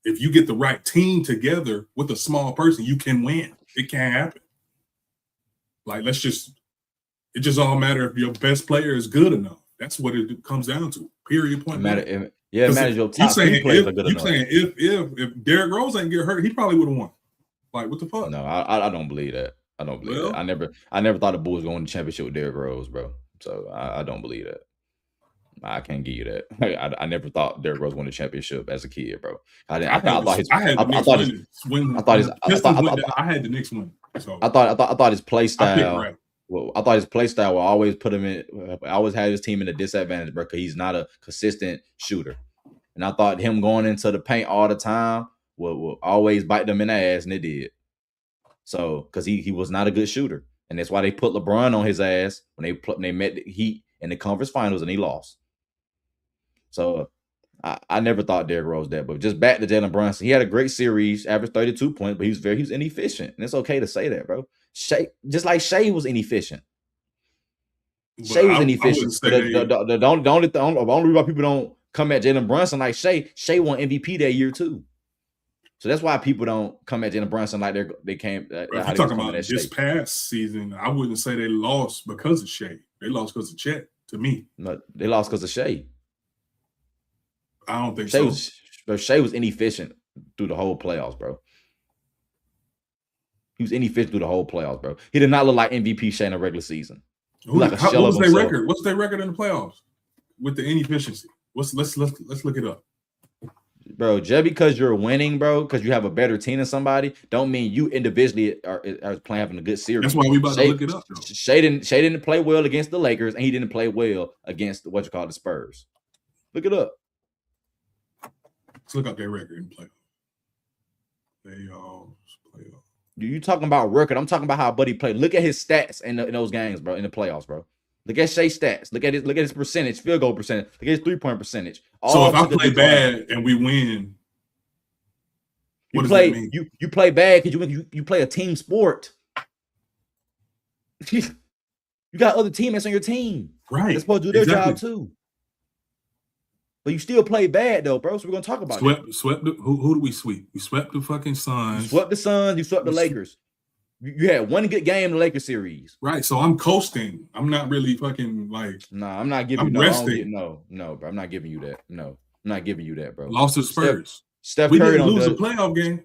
if you get the right team together with a small person, you can win. It can happen. Like, it just all matter if your best player is good enough. That's what it comes down to. Period. Point. It matters your top 3 players are good enough. You're saying if Derrick Rose ain't get hurt, he probably would have won. Like, what the fuck? No, I don't believe that. I don't believe that. I never thought the Bulls going to championship with Derrick Rose, bro. So I don't believe that. I can't give you that. I never thought Derrick Rose won a championship as a kid, bro. I had the Knicks win. So I thought his play style. Well, I thought his play style will always put him in. I always had his team in a disadvantage, bro, because he's not a consistent shooter. And I thought him going into the paint all the time will always bite them in the ass, and it did. So, because he was not a good shooter, and that's why they put LeBron on his ass when they met the Heat in the conference finals, and he lost. So I never thought Derrick Rose that, but just back to Jalen Brunson, he had a great series, averaged 32 points, but he was inefficient, and it's okay to say that, bro. Just like Shea was inefficient. Shea was inefficient. The only reason why people don't come at Jalen Brunson like Shea won MVP that year too. So that's why people don't come at Jalen Brunson like they came. If you're talking about this past season, I wouldn't say they lost because of Shea. They lost because of Chet. To me, no, they lost because of Shea. I don't think so. Shea was inefficient through the whole playoffs, bro. He was inefficient through the whole playoffs, bro. He did not look like MVP Shea in the regular season. What was their record? What's their record in the playoffs with the inefficiency? Let's look it up. Bro, just because you're winning, bro, because you have a better team than somebody, don't mean you individually are playing having a good series. That's why we about to look it up. Though. Shea didn't play well against the Lakers, and he didn't play well against the Spurs. Look it up. Let's look up their record in playoffs. Playoffs. You talking about record? I'm talking about how Buddy played. Look at his stats in those games, bro, in the playoffs, bro. Look at Shea's stats. Look at his percentage, field goal percentage. Look at his 3-point percentage. So if I play bad and we win, what does that mean? You play bad because you play a team sport. You got other teammates on your team. Right. They're supposed to do their job too. But you still play bad though, bro. So we're gonna talk about it. Who do we sweep? We swept the fucking Suns. You swept the Suns. You swept the Lakers. You had one good game in the Lakers series. Right. So I'm coasting. I'm not really fucking like. Nah, I'm not giving you resting. no, bro. I'm not giving you that. No. I'm not giving you that, bro. Lost to Spurs. Steph We Curry didn't don't lose do a playoff game.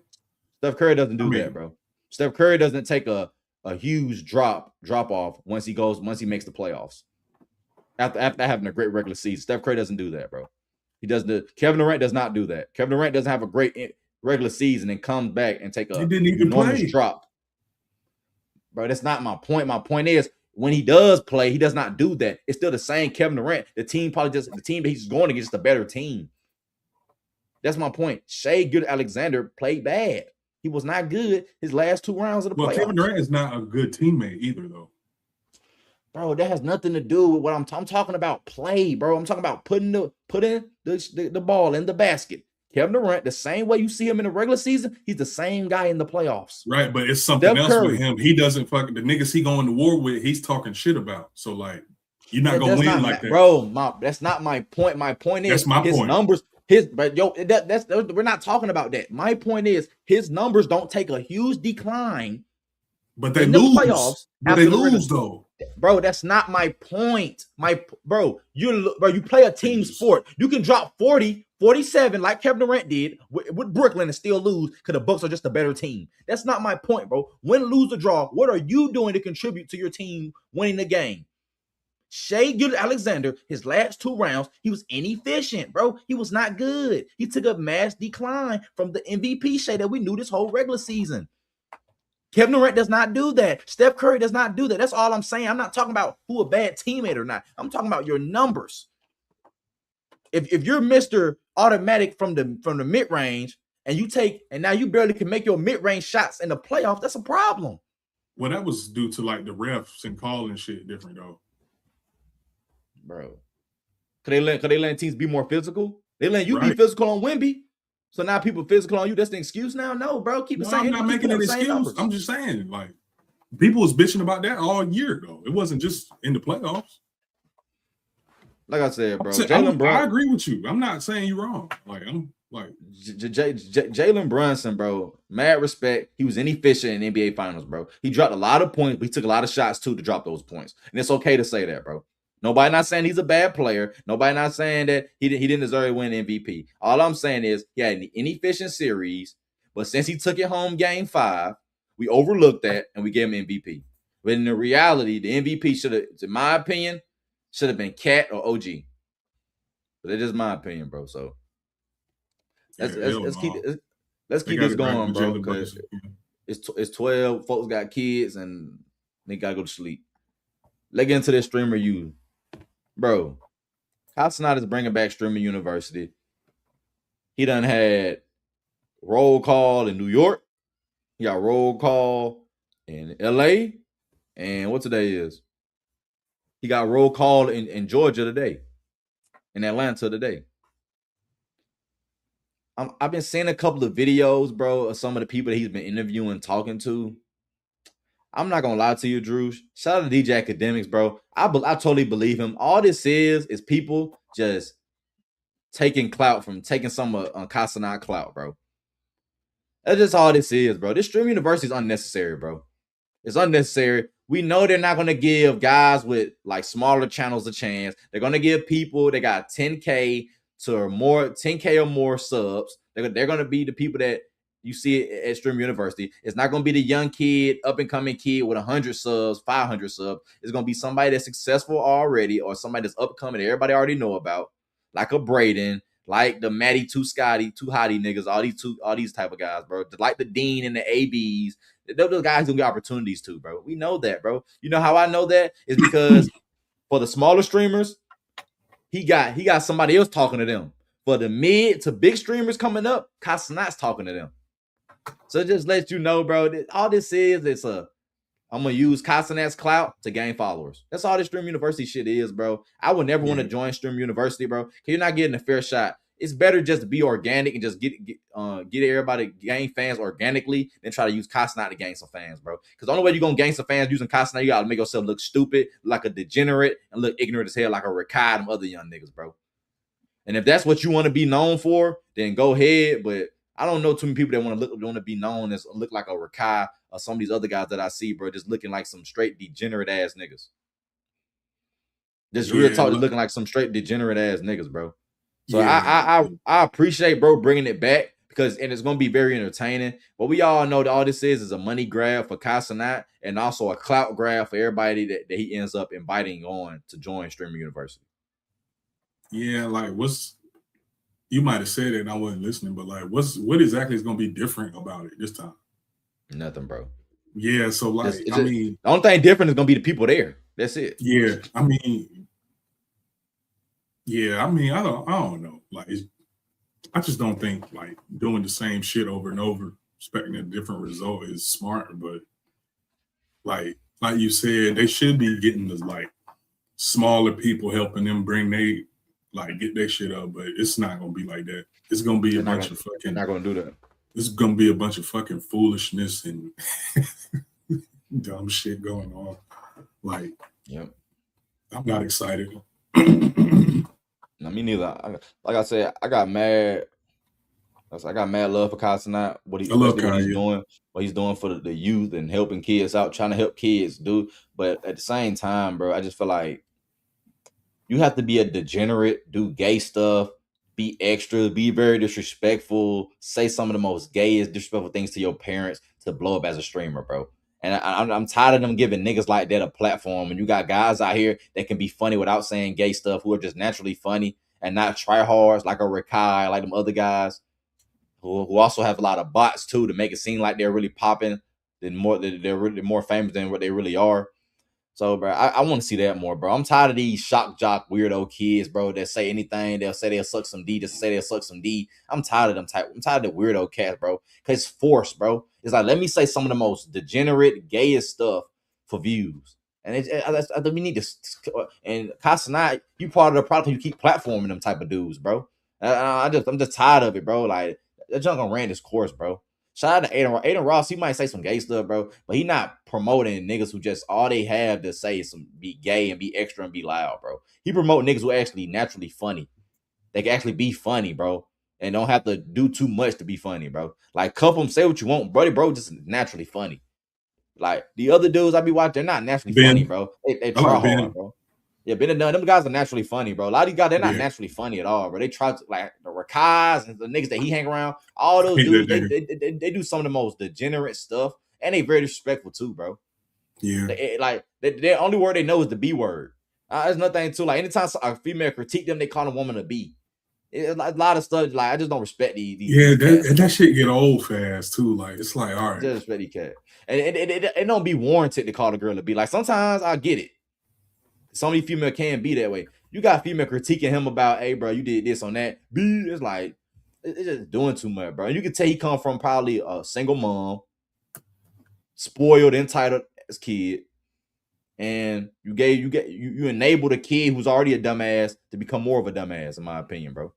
Steph Curry doesn't do I mean- that, bro. Steph Curry doesn't take a huge drop off once he makes the playoffs. After having a great regular season, Steph Curry doesn't do that, bro. He does Kevin Durant does not do that. Kevin Durant doesn't have a great regular season and comes back and take a He didn't even enormous play. drop. Bro, that's not my point. My point is when he does play, he does not do that. It's still the same Kevin Durant. The team that he's going against is a better team. That's my point. Shai Gilgeous-Alexander played bad. He was not good his last 2 rounds of the playoffs. Kevin Durant is not a good teammate either, though. Bro, that has nothing to do with what I'm talking about. Play, bro. I'm talking about putting the ball in the basket. Kevin Durant, the same way you see him in the regular season, he's the same guy in the playoffs. Right, but it's something Steph else Curry. with him. He doesn't the niggas he going to war with. He's talking shit about. So like, you're not gonna win like that, bro. That's not my point. My point is that's my his point. numbers. We're not talking about that. My point is his numbers don't take a huge decline. But they in the lose. playoffs. But they lose though. Bro, that's not my point. You play a team sport. You can drop 40, 47 like Kevin Durant did with Brooklyn and still lose because the Bucks are just a better team. That's not my point, bro. Win, lose, or draw. What are you doing to contribute to your team winning the game? Shai Gilgeous-Alexander, his last 2 rounds, he was inefficient, bro. He was not good. He took a mass decline from the MVP Shai that we knew this whole regular season. Kevin Durant does not do that. Steph Curry does not do that. That's all I'm saying. I'm not talking about who a bad teammate or not. I'm talking about your numbers. If you're Mr. Automatic from the mid-range and now you barely can make your mid-range shots in the playoffs, that's a problem. Well, that was due to like the refs and calling shit different though. Bro. Could they let teams be more physical? They let you be physical on Wemby. So now people physical on you. That's the excuse now? No, bro. Keep the same. I'm not making an excuse. I'm just saying, like, people was bitching about that all year ago. It wasn't just in the playoffs. Like I said, bro. I agree with you. I'm not saying you're wrong. Like, I'm like Jalen Brunson, bro. Mad respect. He was inefficient in NBA Finals, bro. He dropped a lot of points, but he took a lot of shots too to drop those points. And it's okay to say that, bro. Nobody not saying he's a bad player. Nobody not saying that he didn't deserve to win MVP. All I'm saying is he had an inefficient series, but since he took it home game 5, we overlooked that and we gave him MVP. But in the reality, the MVP should have, in my opinion, should have been Cat or OG. But it's just my opinion, bro. So let's keep this going, bro. Because it's 12. Folks got kids and they gotta go to sleep. Let's get into this streamer you. Bro, Hassanat is bringing back Streamer University. He done had roll call in New York. He got roll call in LA. And what today is? He got roll call in Georgia today. In Atlanta today. I've been seeing a couple of videos, bro, of some of the people that he's been interviewing, talking to. I'm not gonna lie to you, Drew. Shout out to DJ Academics, bro. I totally believe him. All this is people just taking some Casanat clout, bro. That's just all this is, bro. This Stream University is unnecessary, bro. It's unnecessary. We know they're not gonna give guys with like smaller channels a chance. They're gonna give people that got 10K or more subs. They're gonna be the people that you see it at Stream University. It's not going to be the young kid, up-and-coming kid with 100 subs, 500 subs. It's going to be somebody that's successful already or somebody that's upcoming that everybody already know about, like a Braden, like the Matty, Too Hottie niggas, all these type of guys, bro. Like the Dean and the ABs. Those guys who get opportunities too, bro. We know that, bro. You know how I know that? It's because for the smaller streamers, he got somebody else talking to them. For the mid to big streamers coming up, Casanat's talking to them. So it just lets you know, bro, that all this is, I'm going to use Casanat's clout to gain followers. That's all this Stream University shit is, bro. I would never want to join Stream University, bro, because you're not getting a fair shot. It's better just to be organic and just get everybody gain fans organically than try to use Casanat to gain some fans, bro. Because the only way you're going to gain some fans using Casanat, you got to make yourself look stupid, like a degenerate, and look ignorant as hell like a Rakai and other young niggas, bro. And if that's what you want to be known for, then go ahead, but I don't know too many people that want to be known as look like a Rakai or some of these other guys that I see, bro, just looking like some straight degenerate ass niggas. Just real talk, just looking like some straight degenerate ass niggas, bro. So I appreciate bro bringing it back because and it's gonna be very entertaining. But we all know that all this is a money grab for Casanat and also a clout grab for everybody that he ends up inviting on to join Streamer University. Yeah, like you might have said it and I wasn't listening, but like what exactly is gonna be different about it this time? Nothing, bro. Yeah, so like I mean the only thing different is gonna be the people there. That's it. Yeah, I mean, I don't know. Like I just don't think like doing the same shit over and over, expecting a different result is smart. But like you said, they should be getting the like smaller people helping them bring get their shit up. But it's not gonna be like that. It's gonna be They're a bunch of fucking. They're not gonna do that. It's gonna be a bunch of fucking foolishness and dumb shit going on. Like, yep. I'm not excited. No, me neither. Like I said, I got mad. I got mad love for Casanat. What he's doing for the youth and helping kids out, trying to help kids, dude. But at the same time, bro, I just feel like you have to be a degenerate, do gay stuff, be extra, be very disrespectful, say some of the most gayest, disrespectful things to your parents to blow up as a streamer, bro. And I'm tired of them giving niggas like that a platform. And you got guys out here that can be funny without saying gay stuff, who are just naturally funny and not tryhards like a Rakai, like them other guys, who also have a lot of bots too to make it seem like they're really popping, they're really more famous than what they really are. So, bro, I want to see that more, bro. I'm tired of these shock jock weirdo kids, bro, that say anything. They'll say they'll suck some D just to say they'll suck some D. I'm tired of them type. I'm tired of the weirdo cats, bro. Because it's forced, bro. It's like, let me say some of the most degenerate, gayest stuff for views. And we need to. And Casanat, you part of the problem. You keep platforming them type of dudes, bro. I'm just tired of it, bro. Like that junk on ran this course, bro. Shout out to Aiden Ross. He might say some gay stuff, bro, but he not promoting niggas who just all they have to say is be gay and be extra and be loud, bro. He promote niggas who are actually naturally funny. They can actually be funny, bro, and don't have to do too much to be funny, bro. Like cuff them, say what you want, bro, just naturally funny. Like the other dudes I be watching, they're not naturally funny, bro. They try hard, bro. Yeah, Ben and Dunn, them guys are naturally funny, bro. A lot of these guys, they're not naturally funny at all, bro. They try to, like, the Rakais and the niggas that he hang around, all those dudes, they do some of the most degenerate stuff, and they very disrespectful too, bro. Yeah. The only word they know is the B word. There's nothing to, like, anytime a female critique them, they call a woman a B. A lot of stuff, like, I just don't respect these that shit get old fast, too. Like, it's like, all right. Just respect these cats. And it don't be warranted to call a girl a B. Like, sometimes I get it. Some of these female can be that way. You got female critiquing him about, hey, bro, you did this on that. B, it's like, it's just doing too much, bro. And you can tell he come from probably a single mom, spoiled, entitled as kid, and you enabled a kid who's already a dumbass to become more of a dumbass, in my opinion, bro.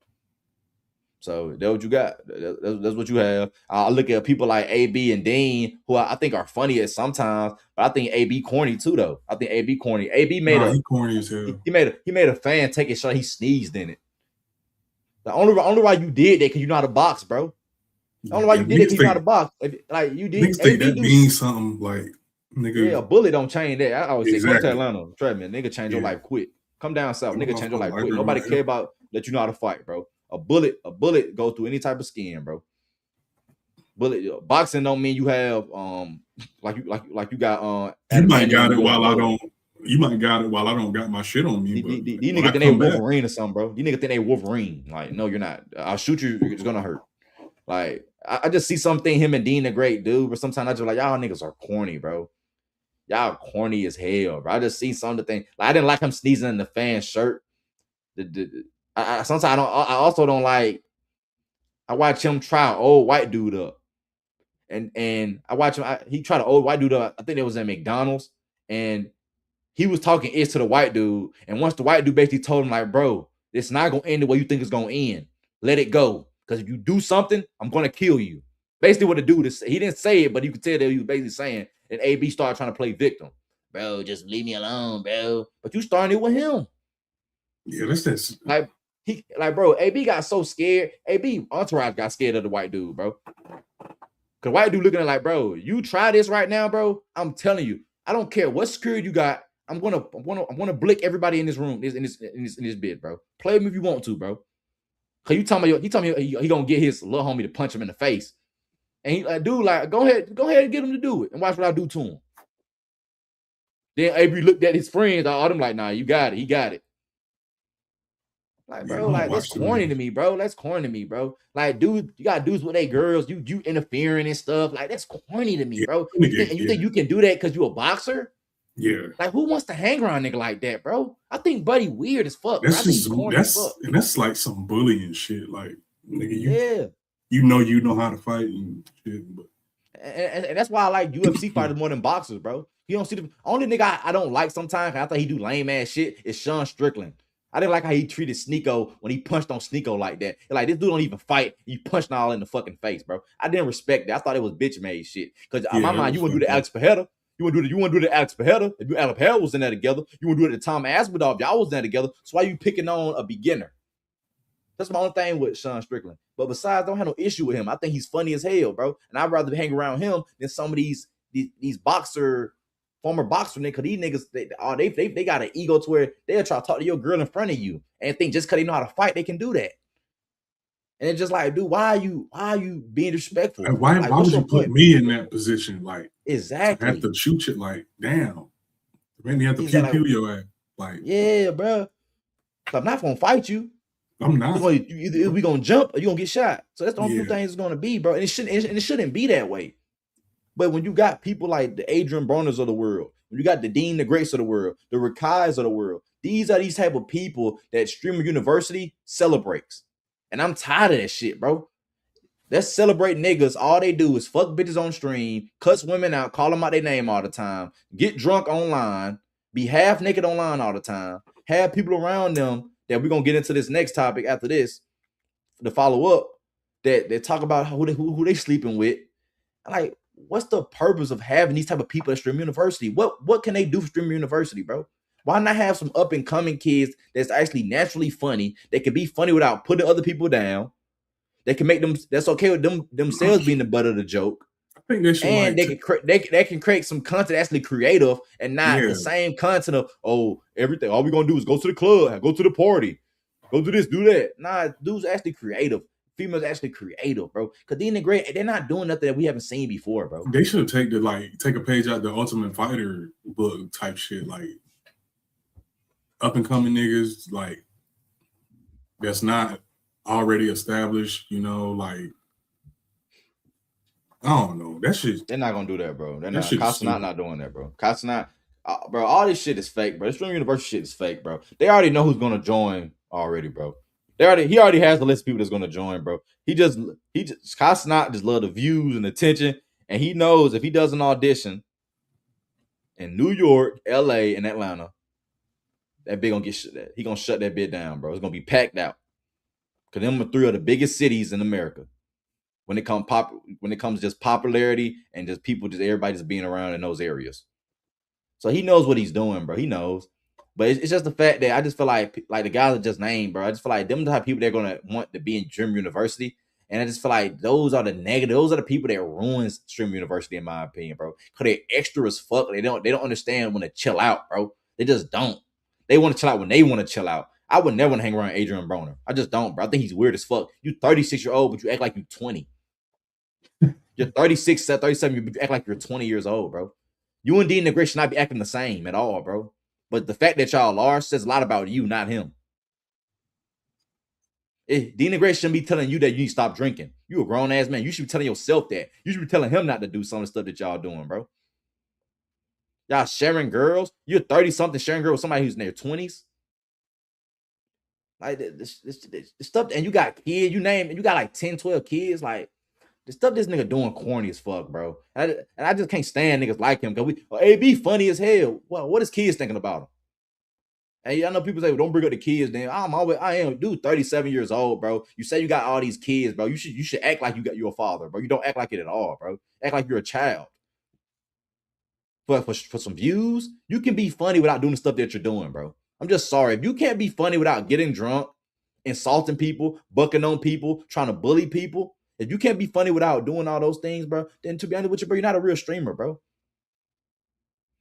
So that's what you got. That's what you have. I look at people like AB and Dean, who I think are funny at sometimes, but I think AB corny too, though. I think AB corny. AB made he corny as hell. He made a fan take a shot. He sneezed in it. The only why you did that because you know how to box, bro. The only why you did it because you know how to box. Like you did. Think that means something, like nigga. Yeah, a bullet don't change that. I always say, come to Atlanta, try me, nigga, change your life quick. Come down south, nigga, change your life quick. Nobody care about that you know how to fight, bro. A bullet go through any type of skin, bro. Boxing don't mean you have like you got you might got it while I don't. You might got it while I don't got my shit on me. These niggas think they Wolverine or something, bro. These niggas think they Wolverine. Like, no, you're not. I'll shoot you. It's gonna hurt. Like, I just see something. Him and Dean a great dude, but sometimes I just like y'all niggas are corny, bro. Y'all corny as hell, bro. I just see some of the things. Like, I didn't like him sneezing in the fan shirt. Sometimes I also don't like. I watch him try an old white dude up, and I watch him. He tried an old white dude up. I think it was at McDonald's, and he was talking ish to the white dude. And once the white dude basically told him, like, bro, it's not gonna end the way you think it's gonna end. Let it go, because if you do something, I'm gonna kill you. Basically, what the dude is, he didn't say it, but you could tell that he was basically saying. And AB started trying to play victim, bro. Just leave me alone, bro. But you starting it with him. Yeah, that's like bro. AB got so scared. AB entourage got scared of the white dude, bro. Cause white dude looking at like, bro, you try this right now, bro. I'm telling you, I don't care what security you got. I'm gonna blick everybody in this room, in this bit, bro. Play me if you want to, bro. Cause he told me he gonna get his little homie to punch him in the face. And he like, dude, like, go ahead and get him to do it. And watch what I do to him. Then Avery looked at his friends, all them like, nah, you got it. He got it. Like, Yeah, I bro, don't like, that's watch too corny many. to me, bro. That's corny to me, bro. Like, dude, you got dudes with their girls, you interfering and stuff. Like, that's corny to me, Yeah, bro. nigga, You think you can do that because you a boxer? yeah. Like, who wants to hang around a nigga like that, bro? I think Buddy weird as fuck, bro. I That's think just he's corny as fuck. that's like some bullying shit. Like, nigga, Yeah. you know how to fight and shit, but And that's why I like UFC fighters more than boxers, bro. You don't see the only nigga I don't like sometimes. I think he do lame ass shit is Sean Strickland. I didn't like how he treated Sneeko when he punched on Sneeko like that. Like, this dude don't even fight. You punched all in the fucking face, bro. I didn't respect that. I thought it was bitch made shit. Cause in my yeah, that mind, was you want to do the fucked up. Alex Pajeda. You want to do the Alex Pajeda. If you Alex Pajeda was in there together, you want to do it to Tom Aspinall. Y'all was in there together. So why you picking on a beginner? That's my only thing with Sean Strickland. But besides, I don't have no issue with him. I think he's funny as hell, bro. And I'd rather hang around him than some of these former boxer niggas. Cause these niggas, they got an ego to where they'll try to talk to your girl in front of you and think just cause they know how to fight, they can do that. And it's just like, dude, why are you being disrespectful? And why Like, would what's you your put point? me in that position? Like, I have Exactly. to shoot you. Like, damn, man, you have to He's pew like, pew your ass. Like, yeah, bro. I'm not gonna fight you. I'm not. Either we gonna jump or you gonna get shot. So that's the only two Yeah, things it's gonna be, bro. And it shouldn't be that way. But when you got people like the Adrian Broners of the world, when you got the Dean the Greats of the world, the Rakais of the world, these are these type of people that Streamer University celebrates. And I'm tired of that shit, bro. Let's celebrate niggas. All they do is fuck bitches on stream, cuss women out, call them out their name all the time, get drunk online, be half naked online all the time, have people around them that we're gonna get into this next topic after this to follow up that talk about who they sleeping with. Like, what's the purpose of having these type of people at Streamer University? What can they do for Streamer University, bro? Why not have some up and coming kids that's actually naturally funny? They can be funny without putting other people down. They can make them. That's okay with them themselves being the butt of the joke, I think they should and like, they can create some content that's actually creative and not yeah, the same content of everything. All we gonna do is go to the club, go to the party, go do this, do that. Nah, dudes actually creative. Females actually creative, bro. Cause they're not doing nothing that we haven't seen before, bro. they should take a page out the Ultimate Fighter book type shit. Like, up and coming niggas, like, that's not already established. You know, like, I don't know. That shit. They're not gonna do that, bro. They're That not. shit is Castanat stupid. not doing that, bro. Castanat, bro. All this shit is fake, bro. This Stream University shit is fake, bro. They already know who's gonna join already, bro. He already has the list of people that's gonna join, bro. Castanat just love the views and attention, and he knows if he does an audition in New York, LA, and Atlanta, that big gonna get shut. He gonna shut that bit down, bro. It's gonna be packed out. Cause them are three of the biggest cities in America. When it comes to just popularity and just people, just everybody just being around in those areas. So he knows what he's doing, bro. He knows. But it's just the fact that I just feel like the guys are just named, bro. I just feel like them the type of people they're gonna want to be in Stream University. And I just feel like those are the negative. Those are the people that ruins Stream University, in my opinion, bro. Cause they're extra as fuck. They don't understand when to chill out, bro. They just don't. They want to chill out when they want to chill out. I would never want to hang around Adrian Broner. I just don't, bro. I think he's weird as fuck. You 36-year-old, but you act like you 20. You're 36, 37, you act like you're 20 years old, bro. You and Dean and Gray should not be acting the same at all, bro. But the fact that y'all are says a lot about you, not him. Dean and Gray shouldn't be telling you that you need to stop drinking. You a grown ass man. You should be telling yourself that. You should be telling him not to do some of the stuff that y'all doing, bro. Y'all sharing girls. You're 30 something sharing girls with somebody who's in their 20s. Like this stuff, and you got kids. You got like 10, 12 kids. Like, the stuff this nigga doing corny as fuck, bro. And I just can't stand niggas like him because AB funny as hell. Well, what is kids thinking about him? And I know people say, well, don't bring up the kids. Then I am dude, 37 years old, bro. You say you got all these kids, bro. You should act like you're a father, bro. You don't act like it at all, bro. Act like you're a child. But for some views, you can be funny without doing the stuff that you're doing, bro. I'm just sorry. If you can't be funny without getting drunk, insulting people, bucking on people, trying to bully people, if you can't be funny without doing all those things, bro, then to be honest with you, bro, you're not a real streamer, bro.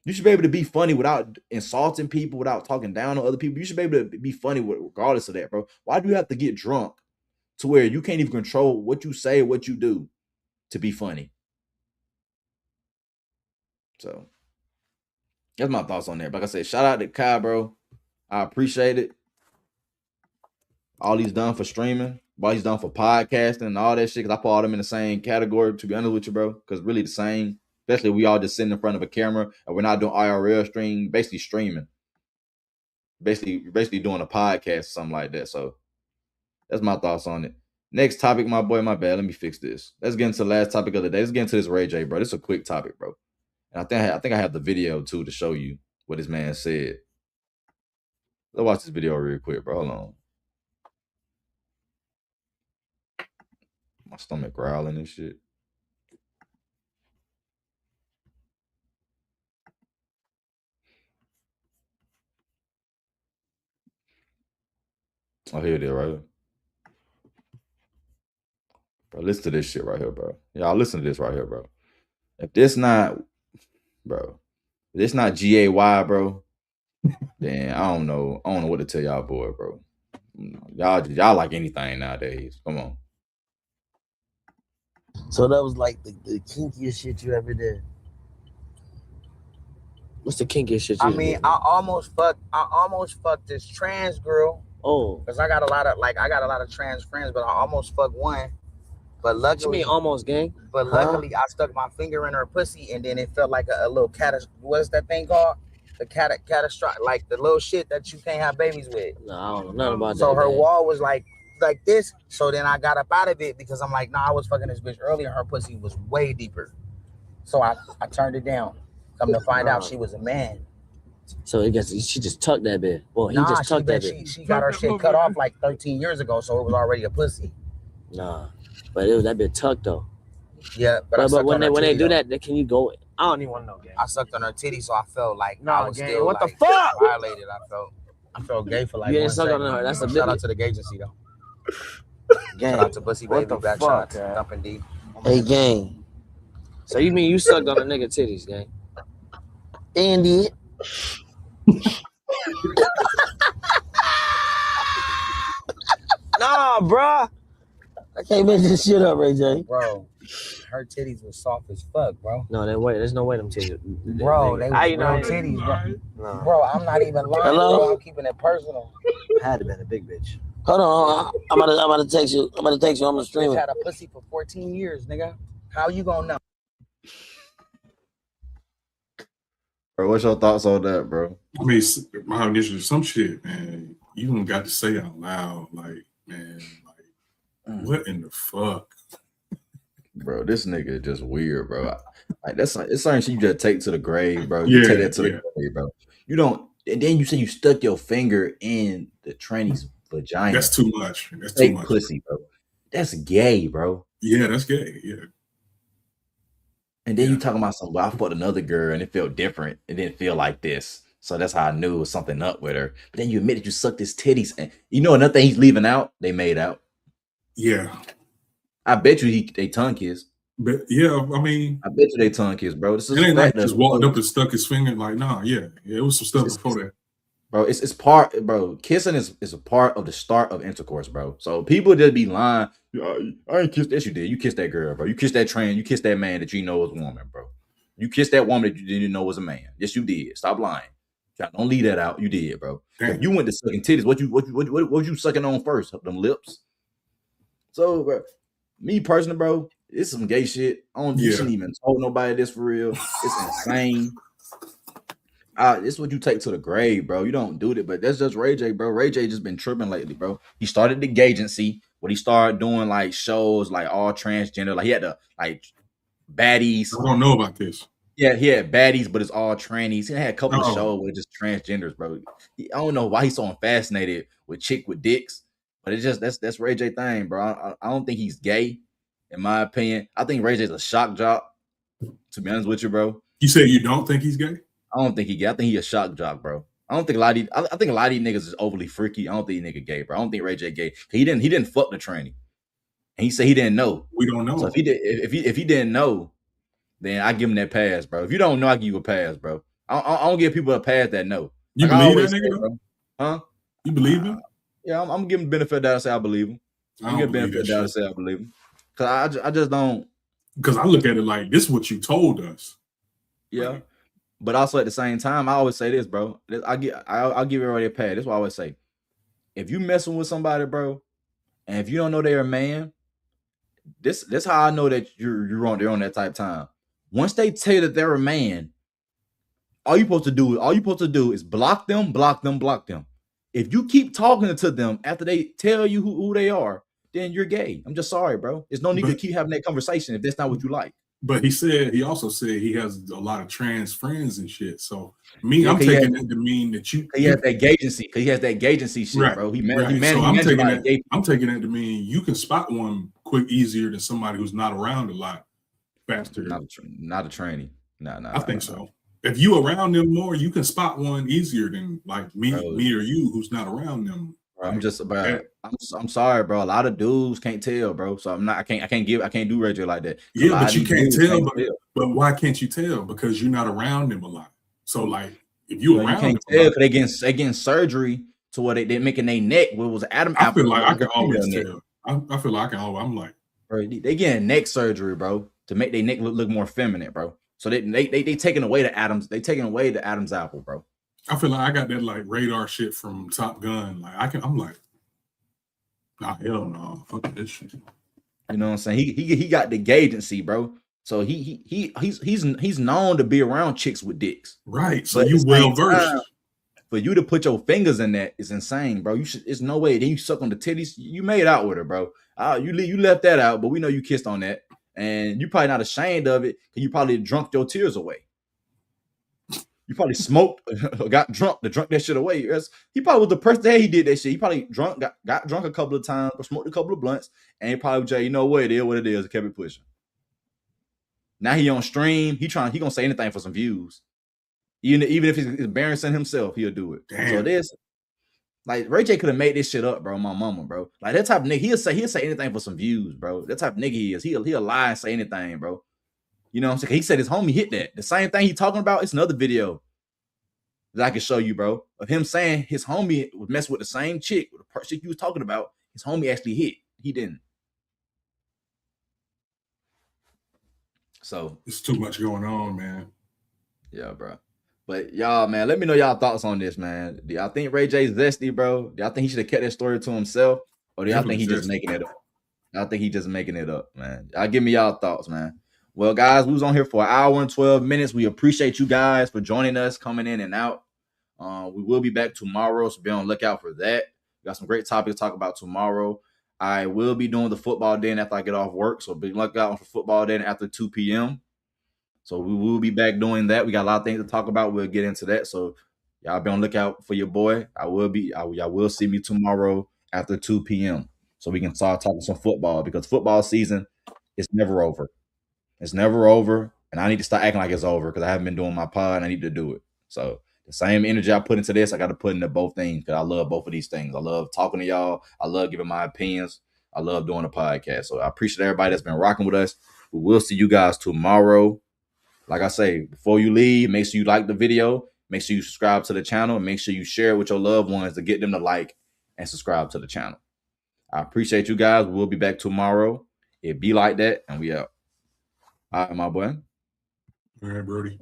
You should be able to be funny without insulting people, without talking down on other people. You should be able to be funny regardless of that, bro. Why do you have to get drunk to where you can't even control what you say or what you do to be funny. So that's my thoughts on that. Like I said, shout out to Kai, bro. I appreciate it. All he's done for streaming, all he's done for podcasting and all that shit. Cause I put all them in the same category, to be honest with you, bro. Cause really the same. Especially we all just sitting in front of a camera and we're not doing IRL stream, basically streaming. Basically doing a podcast or something like that. So that's my thoughts on it. Next topic, my boy, my bad. Let me fix this. Let's get into the last topic of the day. Let's get into this Ray J, bro. This is a quick topic, bro. And I think I have the video too to show you what this man said. Let's watch this video real quick, bro. Hold on. My stomach growling and shit. Oh, here it is, right here. Bro, listen to this shit right here, bro. Y'all listen to this right here, bro. If this not, bro, if this not GAY, bro, then I don't know. I don't know what to tell y'all, boy, bro. Y'all like anything nowadays. Come on. So that was like the kinkiest shit you ever did. What's the kinkiest shit you I mean, did? I almost fucked this trans girl. Oh, Cause I got a lot of trans friends, but I almost fucked one. But what you luckily, mean almost, gang? but luckily, I stuck my finger in her pussy, and then it felt like a little what's that thing called? The catastrophic, like the little shit that you can't have babies with. No, I don't know nothing about that. So her gang. wall was like this. So then I got up out of it because I'm like, nah, I was fucking this bitch earlier. Her pussy was way deeper. So I turned it down. Come to find out, she was a man. So I guess she just tucked that bit. Well, he just tucked that bit. She got her shit cut off like 13 years ago, so it was already a pussy. Nah, but it was that bit tucked though. Yeah, but when they do that, can you go? I don't even want to know, gang. I sucked on her titty, so I felt like Nah, I was gang, still what like, the fuck? violated. I felt gay for like You one didn't suck on second. her. That's a Shout bit. out to the gay agency though. Gang, Shout out to Bussy what Baby, the Black fuck, Shots, man? Dumping Deep. Hey, gang. So you mean you sucked on a nigga titties, gang? Andy. Nah, bruh. I can't make this shit up, Ray J. Bro, her titties was soft as fuck, bro. No, there's no way them titties. Bro, they was real titties, bro. No. Bro, I'm not even lying. Hello? Bro. I'm keeping it personal. Had to been a big bitch. Hold on. I'm about to text you. I'm the Bitch stream. had a pussy for 14 years, nigga. How you gonna know? Bro, what's your thoughts on that, bro? I mean, my initial some shit, man. You don't got to say out loud, like, man, like, what in the fuck, Bro, this nigga just weird, bro. Like it's something you just take to the grave, bro. Yeah, You take that to the grave, bro. You don't, and then you say you stuck your finger in the tranny's vagina. That's too much. That's too Fake much. pussy, bro. That's gay, bro. Yeah, that's gay. Yeah. And then you talking about something. Well, I fucked another girl and it felt different. It didn't feel like this. So that's how I knew it was something up with her. But then you admit that you sucked his titties. And you know another thing he's leaving out? They made out. Yeah. I bet you they tongue kissed. But yeah, I mean, I bet you they tongue kissed, bro. This is it ain't like fact, just walked up and stuck his finger. Like, nah, yeah, it was some stuff before that. Bro, it's part, bro. Kissing is a part of the start of intercourse, bro. So people just be lying. I ain't kissed. Yes, you did. You kissed that girl, bro. You kissed that trans. You kissed that man that you know was a woman, bro. You kissed that woman that you didn't know was a man. Yes, you did. Stop lying. Don't leave that out. You did, bro. You went to sucking titties. What was you sucking on first? Them lips. So, bro, me personally, bro, it's some gay shit. You shouldn't even told nobody this for real. It's insane. This is what you take to the grave, bro. You don't do it, but that's just Ray J, bro. Ray J just been tripping lately, bro. He started the gay agency when he started doing like shows like all transgender. Like he had the like baddies. I don't know about this. Yeah, he had baddies, but it's all trannies. He had a couple of shows with just transgenders, bro. I don't know why he's so fascinated with chick with dicks, but it's just that's Ray J thing, bro. I don't think he's gay, in my opinion. I think Ray J's a shock jock. To be honest with you, bro. You say you don't think he's gay? I don't think he gay. I think he a shock jock, bro. I don't think a lot of I think a lot of these niggas is overly freaky. I don't think nigga gay, bro. I don't think Ray J gay. He didn't fuck the tranny, and he said he didn't know. We don't know. So if he didn't know, then I give him that pass, bro. If you don't know, I give you a pass, bro. I don't give people a pass that know. You like believe that nigga? Bro. Huh? You believe him? Yeah, I'm gonna give him the benefit of that. I say I believe him. I You don't get believe benefit that of the doubt to shit. say I believe him. Cause I just don't. Because I look at it like this is what you told us. Yeah. Like, But also at the same time, I always say this, bro. I'll give everybody a pad. That's what I always say. If you messing with somebody, bro, and if you don't know they're a man, this how I know that you're on that type of time. Once they tell you that they're a man, all you supposed to do is block them, block them, block them. If you keep talking to them after they tell you who they are, then you're gay. I'm just sorry, bro. There's no need to but keep having that conversation if that's not what you like. but he also said he has a lot of trans friends and shit. So me, Yeah, I'm cause taking that to mean that he has that gagency. Cause he has that gagency shit, right, bro. He right. So managed a lot of gay people. I'm taking that to mean you can spot one quick easier than somebody who's not around a lot faster. Not a tranny. No. I think so. If you around them more, you can spot one easier than like me or you who's not around them. Bro, Like, I'm sorry, bro. A lot of dudes can't tell, bro. So I can't do Ray J like that. Yeah, but you can't tell. But why can't you tell? Because you're not around them a lot. So like, if you around can't them, tell because they getting surgery to what they making their neck. What was Adam? I feel like I can a always female tell. I feel like I can always. I'm like, bro, they getting neck surgery, bro, to make their neck look more feminine, bro. So they taking away the Adams. They taking away the Adam's apple, bro. I feel like I got that like radar shit from Top Gun. Like I'm like, nah, hell no, fuck this shit. You know what I'm saying? He got the gagency, bro. So he's known to be around chicks with dicks. Right. So but you well versed. For you to put your fingers in that is insane, bro. It's no way. Then you suck on the titties. You made out with her, bro. You left that out, but we know you kissed on that, and you probably not ashamed of it because you probably drunk your tears away. You probably smoked, got drunk to drunk that shit away. He probably was the person that he did that shit. He probably got drunk a couple of times, or smoked a couple of blunts, and he probably was, you know what, it is what it is, and kept it pushing. Now he on stream. He gonna say anything for some views. Even if it's embarrassing himself, he'll do it. Damn. So this, like Ray J could have made this shit up, bro. My mama, bro. Like that type of nigga, he'll say anything for some views, bro. That type of nigga he is. He'll lie and say anything, bro. You know what I'm saying? He said his homie hit that. The same thing he talking about. It's another video that I can show you, bro, of him saying his homie was messing with the same chick, with the chick he was talking about. His homie actually hit. He didn't. So it's too much going on, man. Yeah, bro. But y'all, man, let me know y'all thoughts on this, man. Do y'all think Ray J's zesty, bro? Do y'all think he should have kept that story to himself? Or do y'all think he's just making it up? I think he's just making it up, man. Y'all give me y'all thoughts, man. Well, guys, we was on here for an hour and 12 minutes. We appreciate you guys for joining us, coming in and out. We will be back tomorrow, so be on the lookout for that. We got some great topics to talk about tomorrow. I will be doing the football day after I get off work, so be lookout for football day after 2 p.m. So we will be back doing that. We got a lot of things to talk about. We'll get into that. So y'all be on the lookout for your boy. Y'all will see me tomorrow after 2 p.m. so we can start talking some football because football season is never over. It's never over. And I need to start acting like it's over because I haven't been doing my pod and I need to do it. So the same energy I put into this, I got to put into both things because I love both of these things. I love talking to y'all. I love giving my opinions. I love doing a podcast. So I appreciate everybody that's been rocking with us. We will see you guys tomorrow. Like I say, before you leave, make sure you like the video. Make sure you subscribe to the channel. And make sure you share it with your loved ones to get them to like and subscribe to the channel. I appreciate you guys. We'll be back tomorrow. It be like that, and we out. All right, my boy. All right, Brody.